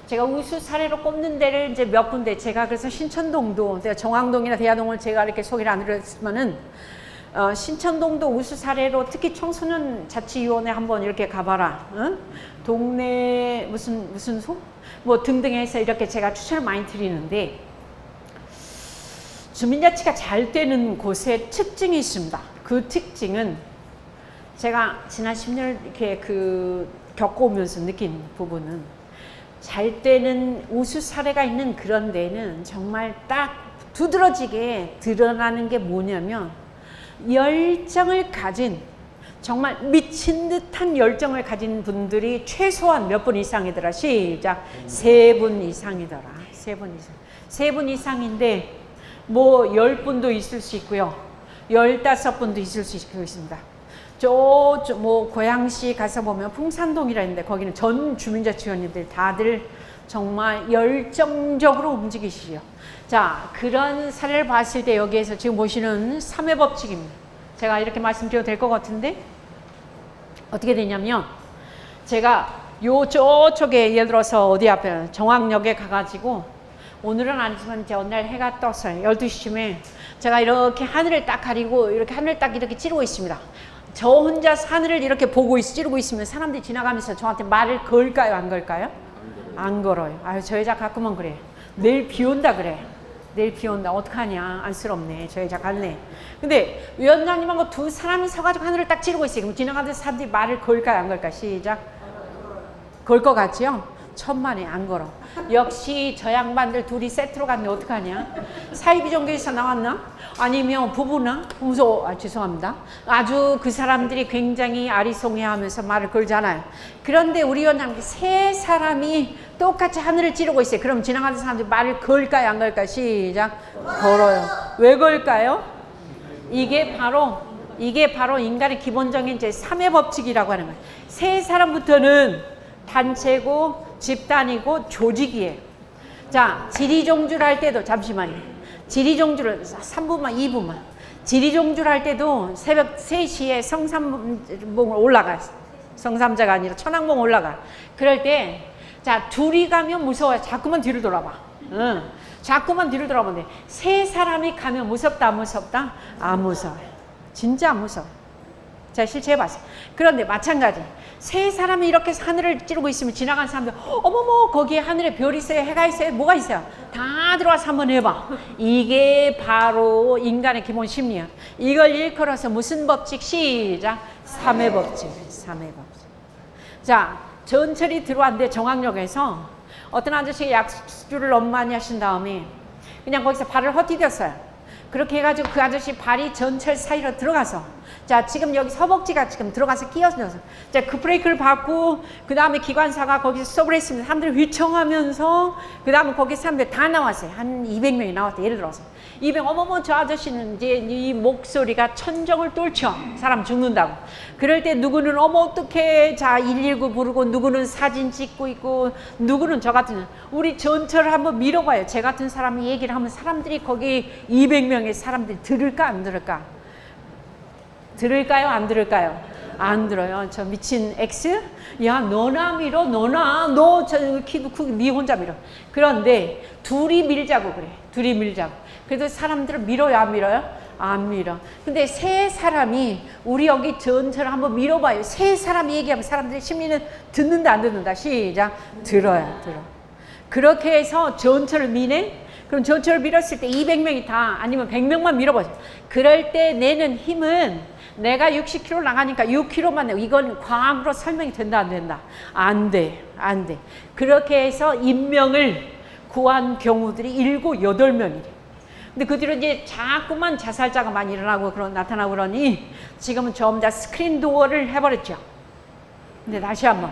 제가 우수 사례로 꼽는 데를 이제 몇 군데 제가 그래서 신천동도 정왕동이나 대야동을 제가 이렇게 소개를 안 드렸지만은 신천동도 우수 사례로 특히 청소년 자치위원회 한번 이렇게 가봐라. 응? 동네 무슨 소? 뭐 등등 해서 이렇게 제가 추천을 많이 드리는데 주민자치가 잘 되는 곳에 특징이 있습니다. 그 특징은 제가 지난 10년을 이렇게 겪어오면서 느낀 부분은 잘 되는 우수 사례가 있는 그런 데는 정말 딱 두드러지게 드러나는 게 뭐냐면 열정을 가진 정말 미친 듯한 열정을 가진 분들이 최소한 몇 분 이상이더라. 시작. 3분 이상이더라. 3분 이상. 3분 이상인데 뭐 10분도 있을 수 있고요. 15분도 있을 수 있습니다. 뭐 고양시 가서 보면 풍산동이라 했는데 거기는 전 주민자치원님들 다들 정말 열정적으로 움직이시죠. 자, 그런 사례를 봤을 때 여기에서 지금 보시는 3회 법칙입니다. 제가 이렇게 말씀드려도 될 것 같은데 어떻게 되냐면 제가 요 저쪽에 예를 들어서 어디 앞에 정왕역에 가가지고 오늘은 아니지만 이제 어느 날 해가 떴어요. 12시쯤에 제가 이렇게 하늘을 딱 가리고 이렇게 하늘을 딱 이렇게 찌르고 있습니다. 저 혼자 하늘을 이렇게 보고 찌르고 있으면 사람들이 지나가면서 저한테 말을 걸까요? 안 걸까요? 안 걸어요. 아유, 저 여자 가끔은 그래. 내일 비 온다 그래. 내일 비 온다. 어떡하냐. 안쓰럽네. 저 여자 갔네. 근데 위원장님하고 두 사람이 서가지고 하늘을 딱 찌르고 있어요. 그럼 지나가는 사람들이 말을 걸까요? 안 걸까? 시작. 걸 것 같지요? 천만에 안 걸어. 역시 저 양반들 둘이 세트로 갔네. 어떡하냐? 사이비 종교에서 나왔나? 아니면 부부나? 무서워. 아, 죄송합니다. 아주 그 사람들이 굉장히 아리송해하면서 말을 걸잖아요. 그런데 우리 위원장님 세 사람이 똑같이 하늘을 찌르고 있어요. 그럼 지나가는 사람들이 말을 걸까요? 안 걸까요? 시작. 걸어요. 왜 걸까요? 이게 바로 인간의 기본적인 이제 3의 법칙이라고 하는 거예요. 세 사람부터는 단체고 집단이고 조직이에요. 자, 지리종주를 할 때도 잠시만요. 지리종주를 3분만 2분만. 지리종주를 할 때도 새벽 3시에 성삼봉을 올라가. 성삼자가 아니라 천왕봉 올라가. 그럴 때 자, 둘이 가면 무서워요. 자꾸만 뒤를 돌아봐. 응. 자꾸만 뒤를 돌아보는데 세 사람이 가면 무섭다 안 무섭다? 안 무서워요. 진짜 안 무서워요. 자, 실제 해봤어요. 그런데 마찬가지. 세 사람이 이렇게 하늘을 찌르고 있으면 지나가는 사람들 어머머 거기에 하늘에 별이 있어요, 해가 있어요, 뭐가 있어요? 다 들어와서 한번 해봐. 이게 바로 인간의 기본 심리야. 이걸 일컬어서 무슨 법칙? 시작. 3의 법칙. 3의 법칙. 자, 전철이 들어왔는데 정학역에서 어떤 아저씨가 약주를 너무 많이 하신 다음에 그냥 거기서 발을 헛디뎠어요. 그렇게 해가지고 그 아저씨 발이 전철 사이로 들어가서 자, 지금 여기 서복지가 지금 들어가서 끼어들어서 자, 그 브레이크를 밟고 그 다음에 기관사가 거기서 스톱을 했습니다. 사람들이 휘청하면서 그 다음에 거기 사람들 다 나왔어요. 한 200명이 나왔대. 예를 들어서 200, 어머머 저 아저씨는 이제 이 목소리가 천정을 뚫죠. 사람 죽는다고. 그럴 때 누구는 어머 어떡해 자 119 부르고 누구는 사진 찍고 있고 누구는 저 같은 우리 전철을 한번 밀어봐요. 제 같은 사람이 얘기를 하면 사람들이 거기 200명의 사람들이 들을까 안 들을까? 들을까요? 안 들을까요? 안 들어요. 저 미친 X? 야, 너나 밀어, 너나. 너 저 키도 크고 네 혼자 밀어. 그런데 둘이 밀자고 그래. 둘이 밀자고. 그래도 사람들을 밀어요, 안 밀어요? 안 밀어. 근데 세 사람이 우리 여기 전철을 한번 밀어봐요. 세 사람이 얘기하면 사람들의 심리는 듣는다, 안 듣는다? 시작. 들어요, 들어. 그렇게 해서 전철을 미네? 그럼 전철을 밀었을 때 200명이 다 아니면 100명만 밀어보죠. 그럴 때 내는 힘은 내가 60km 나가니까 6km만 내고 이건 과학으로 설명이 된다 안 된다? 안 돼. 안 돼. 그렇게 해서 인명을 구한 경우들이 7, 8명이래. 근데 그 뒤로 이제 자꾸만 자살자가 많이 일어나고 나타나고 그러니 지금은 전부 다 스크린 도어를 해버렸죠. 근데 다시 한번.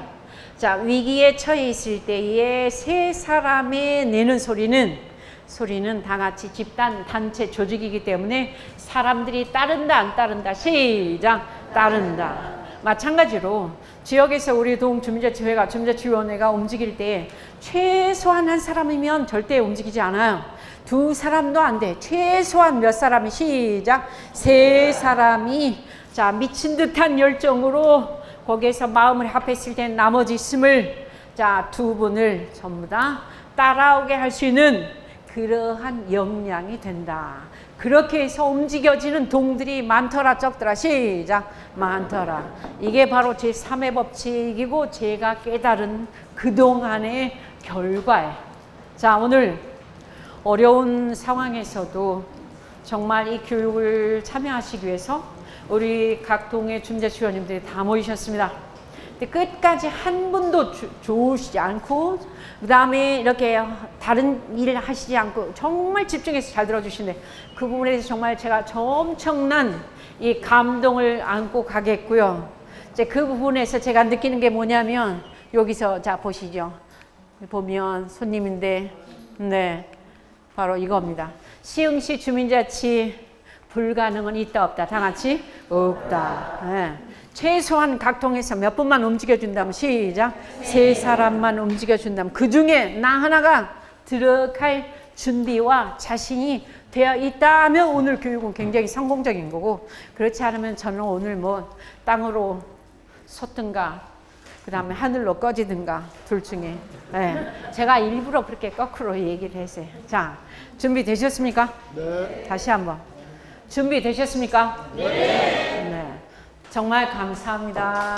자, 위기에 처해 있을 때에 세 사람의 내는 소리는 다 같이 집단, 단체, 조직이기 때문에 사람들이 따른다, 안 따른다? 시작! 따른다. 마찬가지로 지역에서 우리 동주민자치회가, 주민자치위원회가 움직일 때 최소한 한 사람이면 절대 움직이지 않아요. 두 사람도 안 돼. 최소한 몇 사람이 시작! 세 사람이 자 미친 듯한 열정으로 거기에서 마음을 합했을 때 나머지 있음을 자 두 분을 전부 다 따라오게 할 수 있는 그러한 역량이 된다. 그렇게 해서 움직여지는 동들이 많더라 적더라. 시작. 많더라. 이게 바로 제 3의 법칙이고 제가 깨달은 그동안의 결과예요. 자, 오늘 어려운 상황에서도 정말 이 교육을 참여하시기 위해서 우리 각 동의 주민자치위원님들이 다 모이셨습니다. 근데 끝까지 한 분도 좋으시지 않고, 그 다음에 이렇게 다른 일을 하시지 않고 정말 집중해서 잘 들어주시는데, 그 부분에 대해서 정말 제가 엄청난 이 감동을 안고 가겠고요. 이제 그 부분에서 제가 느끼는 게 뭐냐면, 여기서 자 보시죠. 보면 손님인데, 네, 바로 이겁니다. 시흥시 주민자치 불가능은 있다 없다. 다 같이 없다. 네. 최소한 각통해서 몇 분만 움직여준다면, 시작, 3사람만 움직여준다면 그 중에 나 하나가 들어갈 준비와 자신이 되어 있다면 오늘 교육은 굉장히 성공적인 거고, 그렇지 않으면 저는 오늘 뭐 땅으로 솟든가 그 다음에 하늘로 꺼지든가 둘 중에, 네. 제가 일부러 그렇게 거꾸로 얘기를 했어요. 자, 준비되셨습니까? 네. 다시 한번. 준비되셨습니까? 네. 네. 정말 감사합니다.